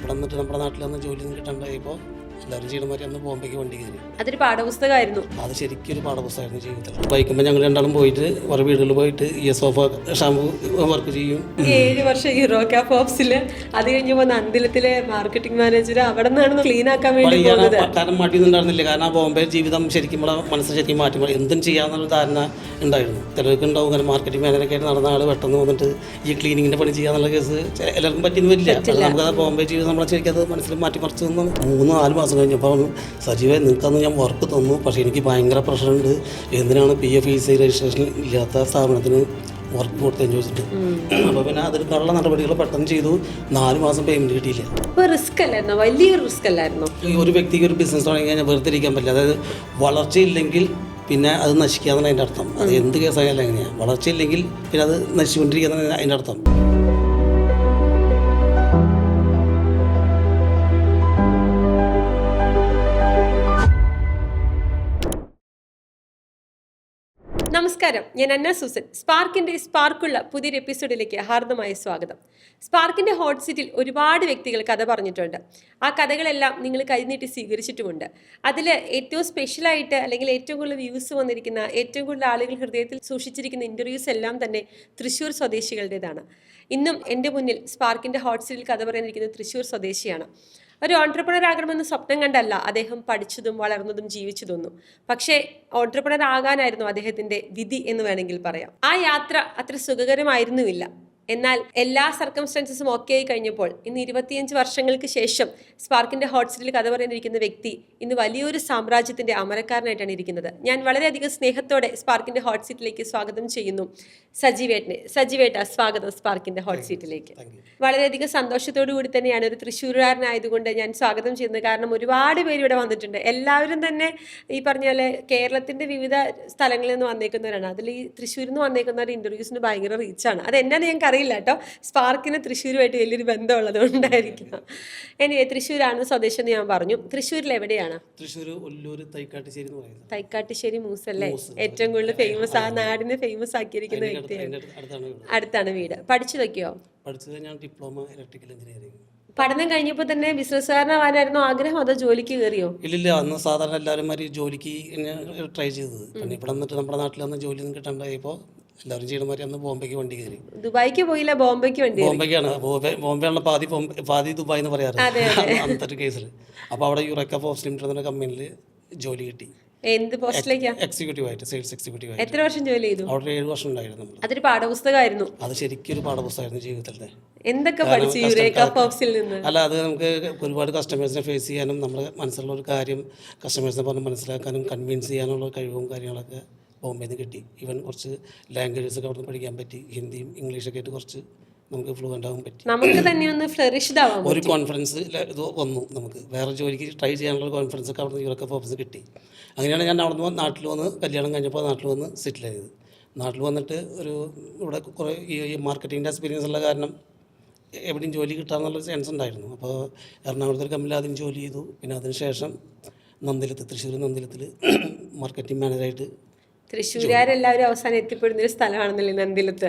ഇവിടെ വന്നിട്ട് നമ്മുടെ നാട്ടിൽ വന്ന് ജോലിയൊന്നും കിട്ടാണ്ടായപ്പോൾ എല്ലാവരും ചെയ്യണമാതിരി അന്ന് ബോംബെക്ക് വണ്ടി കയറി. അതൊരു പാഠപുസ്തകമായിരുന്നു. അത് ശരിക്കും ഒരു പാഠപുസ്തകമായിരുന്നു ജീവിതത്തിൽ. ബൈക്കുമ്പോൾ ഞങ്ങൾ രണ്ടാളും പോയിട്ട് ഓരോ വീടുകളിൽ പോയിട്ട് സോഫ ഷാമ്പു വർക്ക് ചെയ്യും. 7 വർഷം യൂറോക്ക ഫോപ്സില്, അത് കഴിഞ്ഞപ്പോൾ നന്ദിലത്തിലെ മാർക്കറ്റിംഗ് മാനേജർ അവിടെ നിന്നാണ് ക്ലീൻ ആക്കാൻ വേണ്ടി പോകുന്നത്. കാരണം മടിയൊന്നും ഉണ്ടായിരുന്നില്ല. കാരണം ആ ബോംബെ ജീവിതം ശരിക്കും നമ്മളെ മനസ്സിൽ ശരിക്കും മാറ്റി എന്തും ചെയ്യാമെന്നുള്ള ധാരണ ഉണ്ടായിരുന്നു. ചിലർക്ക് ഉണ്ടാവും അങ്ങനെ മാർക്കറ്റിംഗ് മാനേജറൊക്കെ ആയിട്ട് നടന്ന ആൾ പെട്ടെന്ന് വന്നിട്ട് ഈ ക്ലീനിങ്ങിൻ്റെ പണി ചെയ്യാന്നുള്ള കേസ് എല്ലാവർക്കും പറ്റിയെന്ന് വരില്ല. നമുക്ക് ബോംബെ ജീവിതം നമ്മളെ ശരിക്കും അത് മനസ്സിൽ മാറ്റി മറിച്ച് നിന്ന് 3-4 മാസം കഴിഞ്ഞപ്പോൾ സജീവേ നിൽക്കാമെന്ന് ഞാൻ വർക്ക് തന്നു. പക്ഷേ എനിക്ക് ഭയങ്കര പ്രഷറുണ്ട്. എന്തിനാണ് PF EC രജിസ്ട്രേഷൻ ഇല്ലാത്ത സ്ഥാപനത്തിന് വർക്ക് കൊടുത്തതെന്ന് ചോദിച്ചിട്ട്. അപ്പോൾ പിന്നെ അതിനുള്ള നടപടികൾ പെട്ടെന്ന് ചെയ്തു. 4 മാസം പേയ്മെൻറ്റ് കിട്ടിയില്ല. റിസ്ക് അല്ലായിരുന്നു, വലിയൊരു റിസ്ക് അല്ലായിരുന്നു. ഒരു വ്യക്തിക്ക് ഒരു ബിസിനസ് തുടങ്ങി കഴിഞ്ഞാൽ വെറുതെ ഇരിക്കാൻ പറ്റില്ല. അതായത് വളർച്ചയില്ലെങ്കിൽ പിന്നെ അത് നശിക്കാന്നാണ് അതിൻ്റെ അർത്ഥം. അത് എന്ത് കേസായാലും എങ്ങനെയാണ്, വളർച്ചയില്ലെങ്കിൽ പിന്നെ അത് നശിച്ചുകൊണ്ടിരിക്കുന്നതാണ് അതിൻ്റെ അർത്ഥം. നമസ്കാരം, ഞാൻ അന്ന സൂസൻ. സ്പാർക്കിൻ്റെ സ്പാർക്കുള്ള പുതിയൊരു എപ്പിസോഡിലേക്ക് ഹാർദമായ സ്വാഗതം. സ്പാർക്കിൻ്റെ ഹോട്ട് സീറ്റിൽ ഒരുപാട് വ്യക്തികൾ കഥ പറഞ്ഞിട്ടുണ്ട്. ആ കഥകളെല്ലാം നിങ്ങൾ കൈനീട്ടി സ്വീകരിച്ചിട്ടുമുണ്ട്. അതിൽ ഏറ്റവും സ്പെഷ്യലായിട്ട് അല്ലെങ്കിൽ ഏറ്റവും കൂടുതൽ വ്യൂസ് വന്നിരിക്കുന്ന, ഏറ്റവും കൂടുതൽ ആളുകൾ ഹൃദയത്തിൽ സൂക്ഷിച്ചിരിക്കുന്ന ഇൻ്റർവ്യൂസ് എല്ലാം തന്നെ തൃശ്ശൂർ സ്വദേശികളുടേതാണ്. ഇന്നും എൻ്റെ മുന്നിൽ സ്പാർക്കിൻ്റെ ഹോട്ട് സീറ്റിൽ കഥ പറയാനിരിക്കുന്നത് തൃശ്ശൂർ സ്വദേശിയാണ്. ഒരു ഓൺട്രപ്രണർ ആകണമെന്ന് സ്വപ്നം കണ്ടല്ല അദ്ദേഹം പഠിച്ചതും വളർന്നതും ജീവിച്ചതൊന്നും. പക്ഷേ ഓൺട്രപ്രണർ ആകാനായിരുന്നു അദ്ദേഹത്തിൻ്റെ വിധി എന്ന് വേണമെങ്കിൽ പറയാം. ആ യാത്ര അത്ര സുഖകരമായിരുന്നുമില്ല. എന്നാൽ എല്ലാ സർക്കംസ്റ്റൻസസും ഓക്കെ ആയി കഴിഞ്ഞപ്പോൾ ഇന്ന് 25 വർഷങ്ങൾക്ക് ശേഷം സ്പാർക്കിൻ്റെ ഹോട്ട് സീറ്റിൽ കഥ പറയാനിരിക്കുന്ന വ്യക്തി ഇന്ന് വലിയൊരു സാമ്രാജ്യത്തിൻ്റെ അമരക്കാരനായിട്ടാണ് ഇരിക്കുന്നത്. ഞാൻ വളരെയധികം സ്നേഹത്തോടെ സ്പാർക്കിൻ്റെ ഹോട്ട് സീറ്റിലേക്ക് സ്വാഗതം ചെയ്യുന്നു സജീവേട്ടനെ. സജീവേട്ട, സ്വാഗതം സ്പാർക്കിൻ്റെ ഹോട്ട് സീറ്റിലേക്ക്. വളരെയധികം സന്തോഷത്തോടു കൂടി തന്നെയാണ് ഒരു തൃശ്ശൂരുകാരനായതുകൊണ്ട് ഞാൻ സ്വാഗതം ചെയ്യുന്നത്. കാരണം ഒരുപാട് പേര് ഇവിടെ വന്നിട്ടുണ്ട്. എല്ലാവരും തന്നെ ഈ പറഞ്ഞ പോലെ കേരളത്തിൻ്റെ വിവിധ സ്ഥലങ്ങളിൽ നിന്ന് വന്നേക്കുന്നവരാണ്. അതിൽ ഈ തൃശ്ശൂരിൽ നിന്ന് വന്നേക്കുന്നവരുടെ ഇൻ്റർവ്യൂസിന് ഭയങ്കര റീച്ചാണ്. അതെന്നാന്ന് ഞങ്ങൾക്ക് അറിയില്ല കേട്ടോ. സ്പാർക്കിന് തൃശ്ശൂരുമായിട്ട് വലിയൊരു ബന്ധമുള്ളത് കൊണ്ടായിരിക്കും. ഇനി തൃശ്ശൂരാണ് സ്വദേശം എന്ന് ഞാൻ പറഞ്ഞു. തൃശ്ശൂരിൽ എവിടെയാണ്? തൃശ്ശൂർ ഒല്ലൂർ തൈക്കാട്ടുശ്ശേരി എന്ന് പറയുന്നത്. തൈക്കാട്ടുശ്ശേരി മൂസല്ലേ ഏറ്റവും കൂടുതൽ ഫേമസ്, ആ നാടിനെ ഫേമസ് ആക്കിയിരിക്കുന്ന വ്യക്തിയാണ്. അടുത്താണ് വീട്. പഠിച്ചതൊക്കെയോ? പഠിച്ചത് ഞാൻ ഡിപ്ലോമ ഇലക്ട്രിക്കൽ എഞ്ചിനീയറിംഗ്. പഠനം കഴിഞ്ഞപ്പോൾ തന്നെ ബിസിനസ്സുകാരനാവാനായിരുന്നു ആഗ്രഹം, അതോ ജോലിക്ക് കയറിയോ? ഇല്ലില്ല, അന്ന് സാധാരണ എല്ലാവരും മാതിരി ജോലിക്ക് ട്രൈ ചെയ്തത്. പിന്നെ ഇവിടെ വന്നിട്ട് നമ്മുടെ നാട്ടിൽ വന്ന് ജോലിയൊന്നും കിട്ടാണ്ടായപ്പോൾ എല്ലാവരും ചെയ്യണ മാതിരി അന്ന് ബോംബെക്ക് വണ്ടി കയറി. ദുബായിക്ക് പോയില്ല, ബോംബെക്ക് വണ്ടി. ബോംബെക്കാണ്. ബോംബെയുള്ള പാതി ദുബായ് എന്ന് പറയാറ് അന്നത്തെ ഒരു കേസിൽ. അപ്പോൾ അവിടെ യൂറോക്ക ഫോപ്സ് ലിമിറ്റഡ് എന്ന കമ്പനിയിൽ ജോലി കിട്ടി. എന്ത് പോസ്റ്റിലേക്കാ? എക്സിക്യൂട്ടീവ് ആയിട്ട്, സെയിൽസ് എക്സിക്യൂട്ടീവ് ആയിട്ട്. എത്ര വർഷം ജോലി ചെയ്തു? അവിടെ 7 വർഷം ഉണ്ടായിരുന്നു. അതൊരു പാഠപുസ്തകമായിരുന്നു. അത് ശരിക്കും ഒരു പാഠപുസ്തകമായിരുന്നു ജീവിതത്തിലെ. എന്തൊക്കെ പഠിച്ചു യൂറോക്ക ഫോപ്സിൽ നിന്ന്? അല്ല, അത് നമുക്ക് ഒരുപാട് കസ്റ്റമേഴ്സിനെ ഫേസ് ചെയ്യാനും നമ്മുടെ മനസ്സിലുള്ള ഒരു കാര്യം കസ്റ്റമേഴ്സിനെ പറഞ്ഞ് മനസ്സിലാക്കാനും കൺവിൻസ് ചെയ്യാനുള്ള കഴിവും കാര്യങ്ങളൊക്കെ ബോംബെയിൽ നിന്ന് കിട്ടി. ഈവൻ കുറച്ച് ലാംഗ്വേജസൊക്കെ അവിടെ നിന്ന് പഠിക്കാൻ പറ്റി. ഹിന്ദിയും ഇംഗ്ലീഷൊക്കെ ആയിട്ട് കുറച്ച് നമുക്ക് ഫ്ലുവൻ്റ് ആകാൻ പറ്റി. നമുക്ക് തന്നെ ഒന്ന് ഫ്ലറിഷ്ഡ് ആവാം. ഒരു കോൺഫിഡൻസ് ഇത് വന്നു. നമുക്ക് വേറെ ജോലിക്ക് ട്രൈ ചെയ്യാനുള്ള കോൺഫിഡൻസ് ഒക്കെ അവിടെ നിന്ന് യൂറോക്ക ഫോപ്സ് കിട്ടി. അങ്ങനെയാണ് ഞാൻ അവിടെ നിന്ന് നാട്ടിൽ വന്ന് കല്യാണം കഴിഞ്ഞപ്പോൾ നാട്ടിൽ വന്ന് സെറ്റിൽ ആയത്. നാട്ടിൽ വന്നിട്ട് ഒരു ഇവിടെ കുറേ ഈ മാർക്കറ്റിങ്ങിൻ്റെ എക്സ്പീരിയൻസ് ഉള്ള കാരണം എവിടെയും ജോലി കിട്ടാമെന്നുള്ള ചാൻസ് ഉണ്ടായിരുന്നു. അപ്പോൾ എറണാകുളത്ത് ഒരു കമ്പനിയിൽ ആദ്യം ജോലി ചെയ്തു. പിന്നെ അതിനുശേഷം തൃശ്ശൂർ നന്ദിലത്തിൽ മാർക്കറ്റിംഗ് മാനേജറായിട്ട്. തൃശ്ശൂരുകാരെല്ലാവരും അവസാനം എത്തിപ്പെടുന്ന ഒരു സ്ഥലമാണെന്നല്ലേ നന്ദിലത്ത്.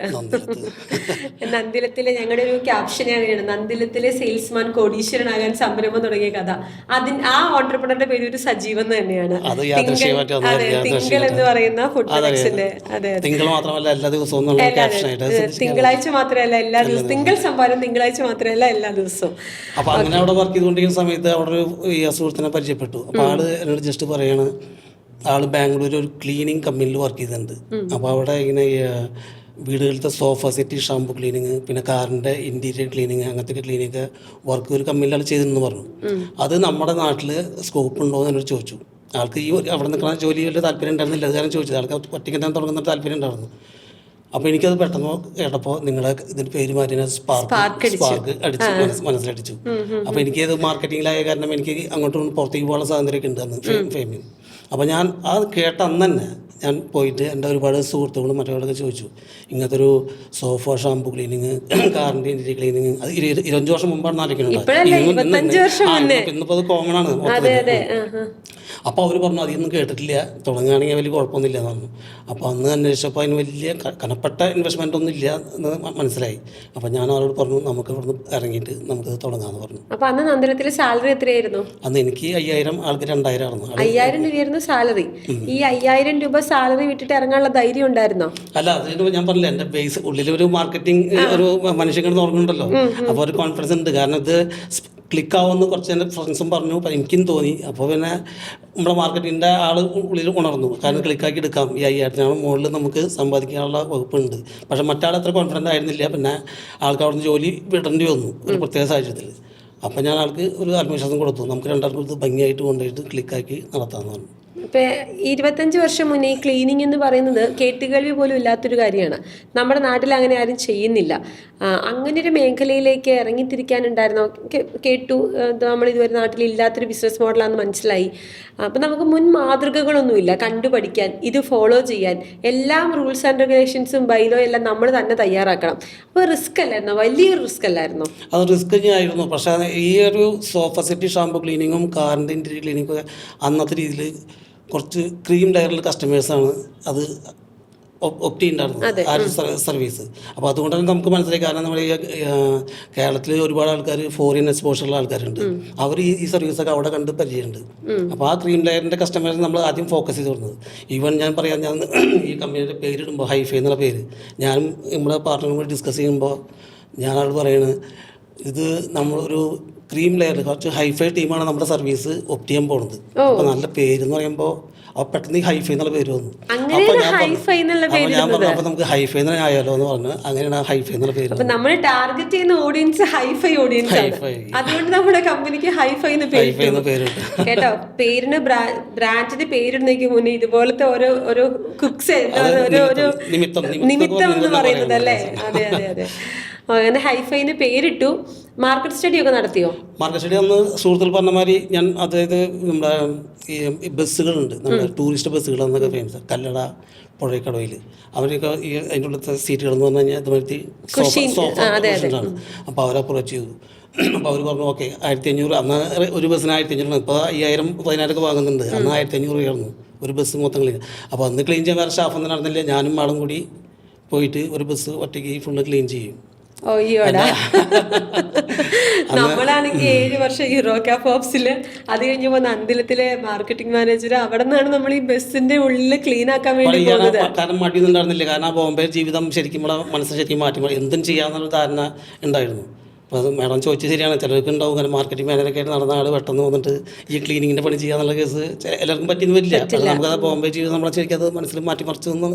നന്ദിലത്തിലെ ഞങ്ങളുടെ ഒരു ക്യാപ്ഷൻ അങ്ങനെയാണ്, നന്ദിലത്തിലെ സെയിൽസ്മാൻ കോടീശ്വരനാകാൻ സംരംഭം തുടങ്ങിയ കഥ. ആ ഓൺട്രപ്രണറുടെ പേര് ഒരു സജീവൻ എന്ന് തന്നെയാണ്. തിങ്കൾ എന്ന് പറയുന്ന ഫുഡ് പ്രൊഡക്ട്സിന്റെ. അതെ, തിങ്കളാഴ്ച മാത്രമല്ല എല്ലാ ദിവസവും, തിങ്കൾ സംഭാരം തിങ്കളാഴ്ച മാത്രമല്ല എല്ലാ ദിവസവും. അപ്പൊ അങ്ങനെ അവിടെ വർക്ക് ചെയ്തുകൊണ്ടിരിക്കുന്ന സമയത്ത് അവിടെ ഒരു സുഹൃത്തിനെ പരിചയപ്പെട്ടു. അപ്പൊ ആള് എന്നോട് ജസ്റ്റ് പറയാണ്, ആൾ ബാംഗ്ലൂർ ഒരു ക്ലീനിങ് കമ്പനിയിൽ വർക്ക് ചെയ്തിട്ടുണ്ട്. അപ്പോൾ അവിടെ ഇങ്ങനെ വീടുകളിലത്തെ സോഫ സെറ്റ്, ഷാമ്പു ക്ലീനിങ്, പിന്നെ കാറിൻ്റെ ഇൻറ്റീരിയർ ക്ലീനിങ്, അങ്ങനത്തെ ക്ലീനിങ് വർക്ക് ഒരു കമ്പനിയിൽ ചെയ്തിരുന്നു പറഞ്ഞു. അത് നമ്മുടെ നാട്ടിൽ സ്കോപ്പ് ഉണ്ടോ എന്ന് എന്നോട് ചോദിച്ചു. ആൾക്ക് ഈ അവിടെ നിൽക്കുന്ന ജോലി വലിയ താല്പര്യം ഉണ്ടായിരുന്നില്ല. അത് കാരണം ചോദിച്ചത്. ആൾക്ക് ഒറ്റയ്ക്ക് തന്നെ തുടങ്ങുന്ന താല്പര്യം ഉണ്ടായിരുന്നു. അപ്പോൾ എനിക്കത് പെട്ടെന്ന് കേട്ടപ്പോൾ നിങ്ങളെ ഇതിൻ്റെ പേര് മാറ്റി സ്പാർക്ക് അടിച്ചു, മനസ്സിലടിച്ചു. അപ്പോൾ എനിക്കത് മാർക്കറ്റിങ്ങിലായ കാരണം എനിക്ക് അങ്ങോട്ടും പുറത്തേക്ക് പോകാനുള്ള സ്വാതന്ത്ര്യമൊക്കെ ഉണ്ട് അന്ന് ഫെയിമിൽ. അപ്പോൾ ഞാൻ അത് കേട്ട അന്ന് തന്നെ ഞാൻ പോയിട്ട് എൻ്റെ ഒരുപാട് സുഹൃത്തുക്കളും മറ്റവരൊക്കെ ചോദിച്ചു, ഇങ്ങനത്തെ ഒരു സോഫ ഷാമ്പു ക്ലീനിങ്, കാറിൻ്റെ ഇൻറ്റീരിയർ ക്ലീനിങ്, അത് 25 വർഷം മുമ്പാണ് ആലോചിക്കുന്നത്. ഇന്നിപ്പോൾ അത് കോമൺ ആണ്. അപ്പോൾ അവർ പറഞ്ഞു അതൊന്നും കേട്ടിട്ടില്ല, തുടങ്ങുകയാണെങ്കിൽ വലിയ കുഴപ്പമൊന്നുമില്ല എന്ന് പറഞ്ഞു. അപ്പോൾ അന്ന് അന്വേഷിച്ചപ്പോൾ അതിന് വലിയ കനപ്പെട്ട ഇൻവെസ്റ്റ്മെൻ്റ് ഒന്നും ഇല്ല എന്ന് മനസ്സിലായി. അപ്പോൾ ഞാൻ അവരോട് പറഞ്ഞു നമുക്ക് ഇവിടുന്ന് ഇറങ്ങിയിട്ട് നമുക്കത് തുടങ്ങാമെന്ന് പറഞ്ഞു. അപ്പോൾ അന്ന് നന്ദനത്തിലെ സാലറി എത്രയായിരുന്നു? അന്ന് എനിക്ക് 5000, ആൾക്ക് 2000 ആയിരുന്നു. 5000 രൂപയായിരുന്നു സാലറി. ഈ 5000 രൂപ സാലറി വിട്ടിട്ട് ഇറങ്ങാനുള്ള ധൈര്യം ഉണ്ടായിരുന്നോ? അല്ല, അതിന് ഞാൻ പറഞ്ഞില്ല, എൻ്റെ ബേസ് ഉള്ളിലൊരു മാർക്കറ്റിംഗ് ഒരു മനുഷ്യൻ കിടന്ന് ഓർമ്മയുണ്ടല്ലോ. അപ്പോൾ ഒരു കോൺഫിഡൻസ് ഉണ്ട്. കാരണം ഇത് ക്ലിക്കാവുമെന്ന് കുറച്ച് എൻ്റെ ഫ്രണ്ട്സും പറഞ്ഞു, അപ്പം എനിക്കും തോന്നി. അപ്പോൾ പിന്നെ നമ്മുടെ മാർക്കറ്റിൻ്റെ ആൾ ഉള്ളിൽ ഉണർന്നു. കാരണം ക്ലിക്കാക്കി എടുക്കാം, ഈ 5000 മുകളിൽ നമുക്ക് സമ്പാദിക്കാനുള്ള വകുപ്പുണ്ട്. പക്ഷേ മറ്റാൾ അത്ര കോൺഫിഡൻ്റ് ആയിരുന്നില്ല. പിന്നെ ആൾക്ക് അവിടെ നിന്ന് ജോലി വിടേണ്ടി വന്നു ഒരു പ്രത്യേക സാഹചര്യത്തിൽ. അപ്പം ഞാൻ ആൾക്ക് ഒരു ആത്മവിശ്വാസം കൊടുത്തു, നമുക്ക് രണ്ടാൾക്കും ഇത് ഭംഗിയായിട്ട് കൊണ്ടുപോയിട്ട് ക്ലിക്കാക്കി നടത്താമെന്ന് പറഞ്ഞു. ഇപ്പം 25 വർഷം മുന്നേ ഈ ക്ലീനിങ് എന്ന് പറയുന്നത് കേട്ടുകേൾവി പോലും ഇല്ലാത്തൊരു കാര്യമാണ്. നമ്മുടെ നാട്ടിൽ അങ്ങനെ ആരും ചെയ്യുന്നില്ല. അങ്ങനെ ഒരു മേഖലയിലേക്ക് ഇറങ്ങിത്തിരിക്കാനുണ്ടായിരുന്നോ? കേട്ടു നമ്മൾ ഇതുവരെ നാട്ടിൽ ഇല്ലാത്തൊരു ബിസിനസ് മോഡലാണെന്ന് മനസ്സിലായി. അപ്പം നമുക്ക് മുൻ മാതൃകകളൊന്നുമില്ല കണ്ടുപഠിക്കാൻ, ഇത് ഫോളോ ചെയ്യാൻ. എല്ലാം റൂൾസ് ആൻഡ് റെഗുലേഷൻസും ബൈലോ എല്ലാം നമ്മൾ തന്നെ തയ്യാറാക്കണം. അപ്പോൾ റിസ്ക് അല്ലായിരുന്നോ? വലിയൊരു റിസ്ക് അല്ലായിരുന്നോ? അത് റിസ്ക് തന്നെയായിരുന്നു. പക്ഷേ ഈ ഒരു സോഫ സെറ്റ് ഷാമ്പു ക്ലീനിങ്ങും കാറിൻ്റെ ഇൻറ്റീരിയർ ക്ലീനിങ്ങും അന്നത്തെ രീതിയിൽ കുറച്ച് ക്രീം ലെയറിൽ കസ്റ്റമേഴ്സാണ് അത് ഒപ്റ്റ് ചെയ്യുന്നുണ്ടായിരുന്നു ആ ഒരു സർവീസ്. അപ്പോൾ അതുകൊണ്ട് തന്നെ നമുക്ക് മനസ്സിലായി. കാരണം നമ്മുടെ ഈ കേരളത്തിൽ ഒരുപാട് ആൾക്കാർ ഫോറിൻ എക്സ്പോഷറുള്ള ആൾക്കാരുണ്ട്. അവർ ഈ സർവീസൊക്കെ അവിടെ കണ്ട് പരിചയമുണ്ട്. അപ്പോൾ ആ ക്രീം ലെയറിൻ്റെ കസ്റ്റമേഴ്സ് നമ്മൾ ആദ്യം ഫോക്കസ് ചെയ്ത് വരുന്നത്. ഈവൻ ഞാൻ പറയാം, ഞാൻ ഈ കമ്പനിയുടെ പേരിടുമ്പോൾ ഹൈഫൈ എന്നുള്ള പേര് ഞാനും നമ്മുടെ പാർട്ട്ണറും കൂടി ഡിസ്കസ് ചെയ്യുമ്പോൾ ഞാനത് പറയുന്നത്, ഇത് നമ്മളൊരു ക്രീം ലെയർ കുറച്ച് ഹൈഫൈ ടീമാണ് നമ്മുടെ സർവീസ് ഒപ്റ്റ് ചെയ്യാൻ പോകുന്നത്. അപ്പോൾ നല്ല പേര് എന്ന് പറയുമ്പോൾ അപ്പോൾ പെട്ടെന്ന് ഈ ഹൈഫൈ എന്നുള്ള പേര് വന്നു. അപ്പോൾ ഞാൻ പറഞ്ഞു അപ്പോൾ നമുക്ക് ഹൈഫൈ തന്നെ ആയാലോ എന്ന് പറഞ്ഞു. അങ്ങനെയാണ് ഹൈഫൈ എന്നുള്ള പേര്. അപ്പോൾ നമ്മൾ ടാർഗറ്റ് ചെയ്യുന്ന ഓഡിയൻസ് ഹൈഫൈ ഓഡിയൻസ് ആണ്. അതുകൊണ്ട് നമ്മുടെ കമ്പനിക്ക് ഹൈഫൈ എന്ന് പേര് കേട്ടോ. പേരിന് ബ്രാൻഡിന് പേരിടുന്നതിന് മുന്നേ ഇതുപോലത്തെ ഓരോ കുക്സ് ഒരു നിമിത്തം എന്ന് പറയുന്നത് അല്ലേ? അതെ അതെ അതെ. അങ്ങനെ ഹൈഫൈന് പേരിട്ടു. മാർക്കറ്റ് സ്റ്റഡി ഒക്കെ നടത്തിയോ? മാർക്കറ്റ് സ്റ്റഡി അന്ന് സുഹൃത്തുക്കൾ പറഞ്ഞ മാതിരി ഞാൻ, അതായത് നമ്മുടെ ഈ ബസ്സുകളുണ്ട്, നമ്മുടെ ടൂറിസ്റ്റ് ബസ്സുകൾ എന്നൊക്കെ ഫേമസ്, കല്ലട, പുഴക്കടവിൽ, അവരൊക്കെ ഈ അതിൻ്റെ ഉള്ളത്തെ സീറ്റുകൾ എന്ന് പറഞ്ഞു കഴിഞ്ഞാൽ ഇതുമാതിരി സോഫാണ്. അപ്പോൾ അവരെ അപ്രോച്ച് ചെയ്തു. അപ്പോൾ അവർ പറഞ്ഞു ഓക്കെ 1500. അന്ന് ഒരു ബസ്സിന് 1500. ഇപ്പോൾ 5000, 10000 വാങ്ങുന്നുണ്ട്. അന്ന് 1500 രൂപയായിരുന്നു ഒരു ബസ് മൊത്തം ക്ലീൻ. അപ്പോൾ അന്ന് ക്ലീൻ ചെയ്യാൻ വേറെ സ്റ്റാഫൊന്നും നടന്നില്ല. ഞാനും ആളും കൂടി പോയിട്ട് ഒരു ബസ് ഒറ്റയ്ക്ക് ഫുള്ള് ക്ലീൻ ചെയ്യും. ഓയ്യോടാ. നമ്മളാണെങ്കിൽ 7 വർഷം യൂറോക്യാപ്പ് ഓപ്സില്, അത് കഴിഞ്ഞപ്പോൾ നന്ദിലത്തിലെ മാർക്കറ്റിംഗ് മാനേജർ. അവിടെ നിന്നാണ് നമ്മൾ ഈ ബസ്സിന്റെ ഉള്ളിൽ ക്ലീൻ ആക്കാൻ വേണ്ടി പോകുന്നത്. കാരണം മടിയൊന്നും ഉണ്ടായിരുന്നില്ല. കാരണം ആ ബോംബെ ജീവിതം ശരിക്കും നമ്മുടെ മനസ്സ് ശരിക്കും മാറ്റി എന്തും ചെയ്യാമെന്നുള്ള ധാരണ ഉണ്ടായിരുന്നു. അപ്പോൾ അത് മാഡം ചോദിച്ചത് ശരിയാണ്. ചിലർക്ക് ഉണ്ടാവും അങ്ങനെ മാർക്കറ്റിംഗ് മാനേജറൊക്കെ ആയിട്ട് നടന്ന ആൾ പെട്ടെന്ന് വന്നിട്ട് ഈ ക്ലീനിങ്ങിൻ്റെ പണി ചെയ്യാന്നുള്ള കേസ് എല്ലാവർക്കും പറ്റിയെന്ന് വരില്ല. നമുക്കത് ബോംബെ ജീവിതം നമ്മളെ ശരിക്കും അത് മനസ്സിൽ മാറ്റിമറിച്ചു എന്ന്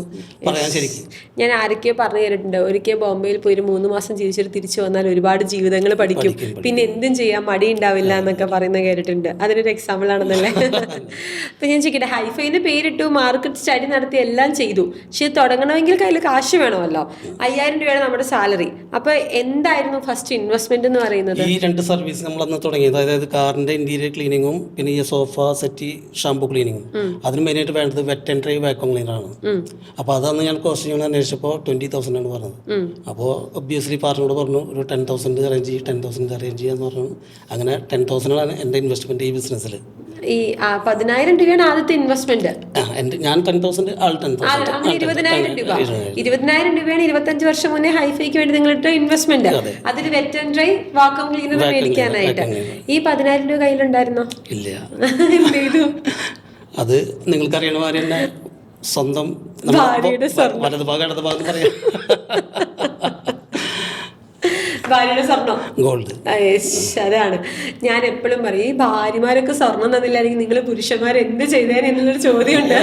പറയാൻ ശരിക്കും. ഞാൻ ആരൊക്കെയോ പറഞ്ഞു കേട്ടിട്ടുണ്ട്, ഒരിക്കൽ ബോംബെയിൽ പോയി ഒരു 3 മാസം ജീവിച്ചിട്ട് തിരിച്ചു വന്നാൽ ഒരുപാട് ജീവിതങ്ങൾ പഠിക്കും, പിന്നെ എന്തും ചെയ്യാൻ മടി ഉണ്ടാവില്ല എന്നൊക്കെ പറയുന്നത് കേട്ടിട്ടുണ്ട്. അതിനൊരു എക്സാമ്പിൾ ആണെന്നല്ലേ? അപ്പം ഞാൻ ചോദിക്കട്ടെ, ഹൈഫൈന്ന് പേരിട്ടു, മാർക്കറ്റ് സ്റ്റഡി നടത്തി, എല്ലാം ചെയ്തു. പക്ഷെ തുടങ്ങണമെങ്കിൽ കയ്യിൽ കാശ് വേണമല്ലോ. 5000 രൂപയാണ് നമ്മുടെ സാലറി. അപ്പോൾ എന്തായിരുന്നു ഫസ്റ്റ് ഇൻവെസ്റ്റ്മെന്റ് എന്ന് പറയുന്നത്? ഈ 2 സർവീസ് നമ്മളന്ന് തുടങ്ങിയത്, അതായത് കാറിന്റെ ഇന്റീരിയർ ക്ലീനിങ്ങും പിന്നെ ഈ സോഫ സെറ്റ് ഷാമ്പു ക്ലീനിങ്ങും. അതിന് മെയിനായിട്ട് വേണ്ടത് വെറ്റ് ആൻഡ് ഡ്രൈ വാക്യൂം ക്ലീനറാണ്. അപ്പോൾ അതന്ന് ഞാൻ കോസ്റ്റിംഗ് അന്വേഷിച്ചപ്പോൾ 20,000 ആണ് പറഞ്ഞത്. അപ്പോൾ ഒബ്വിയസ്ലി പാർട്ടിനോട് പറഞ്ഞു ഒരു 10,000 അറേഞ്ച് ചെയ്യും, 10,000 അറേഞ്ച് ചെയ്യാന്ന് പറഞ്ഞു. അങ്ങനെ 10,000 ആണ് എൻ്റെ ഇൻവെസ്റ്റ്മെന്റ് ഈ ബിസിനസ്സിൽ. ഈ 10,000 രൂപയാണ് ആദ്യത്തെ ഇൻവെസ്റ്റ്മെന്റ്. ഞാൻ 10,000, ആൾ 10,000. 20,000 രൂപ. 20,000 രൂപയാണ് 25 വർഷം മുന്നേ ഹൈഫൈക്ക് വേണ്ടി നിങ്ങളിട്ട് ഇൻവെസ്റ്റ്മെന്റ്. അതിൽ wet and dry vacuum cleaner മേടിക്കാനായിട്ട്. ഈ 10,000 രൂപ കയ്യിലുണ്ടായിരുന്നോ? ഇല്ല. എന്ത് ചെയ്തു? അത് നിങ്ങൾക്കറിയണ മാതിരി തന്നെ സ്വന്തം വലത് ഭാഗം ഇടത് ഭാഗം പറയാം, ഭാര്യയുടെ സ്വർണം, ഗോൾഡ്. അതാണ് ഞാൻ എപ്പോഴും പറയും, ഈ ഭാര്യമാരൊക്കെ സ്വർണം തന്നില്ലായിരിക്കും നിങ്ങൾ പുരുഷന്മാർ എന്ത് ചെയ്തേനെ എന്നുള്ളൊരു ചോദ്യമുണ്ട്.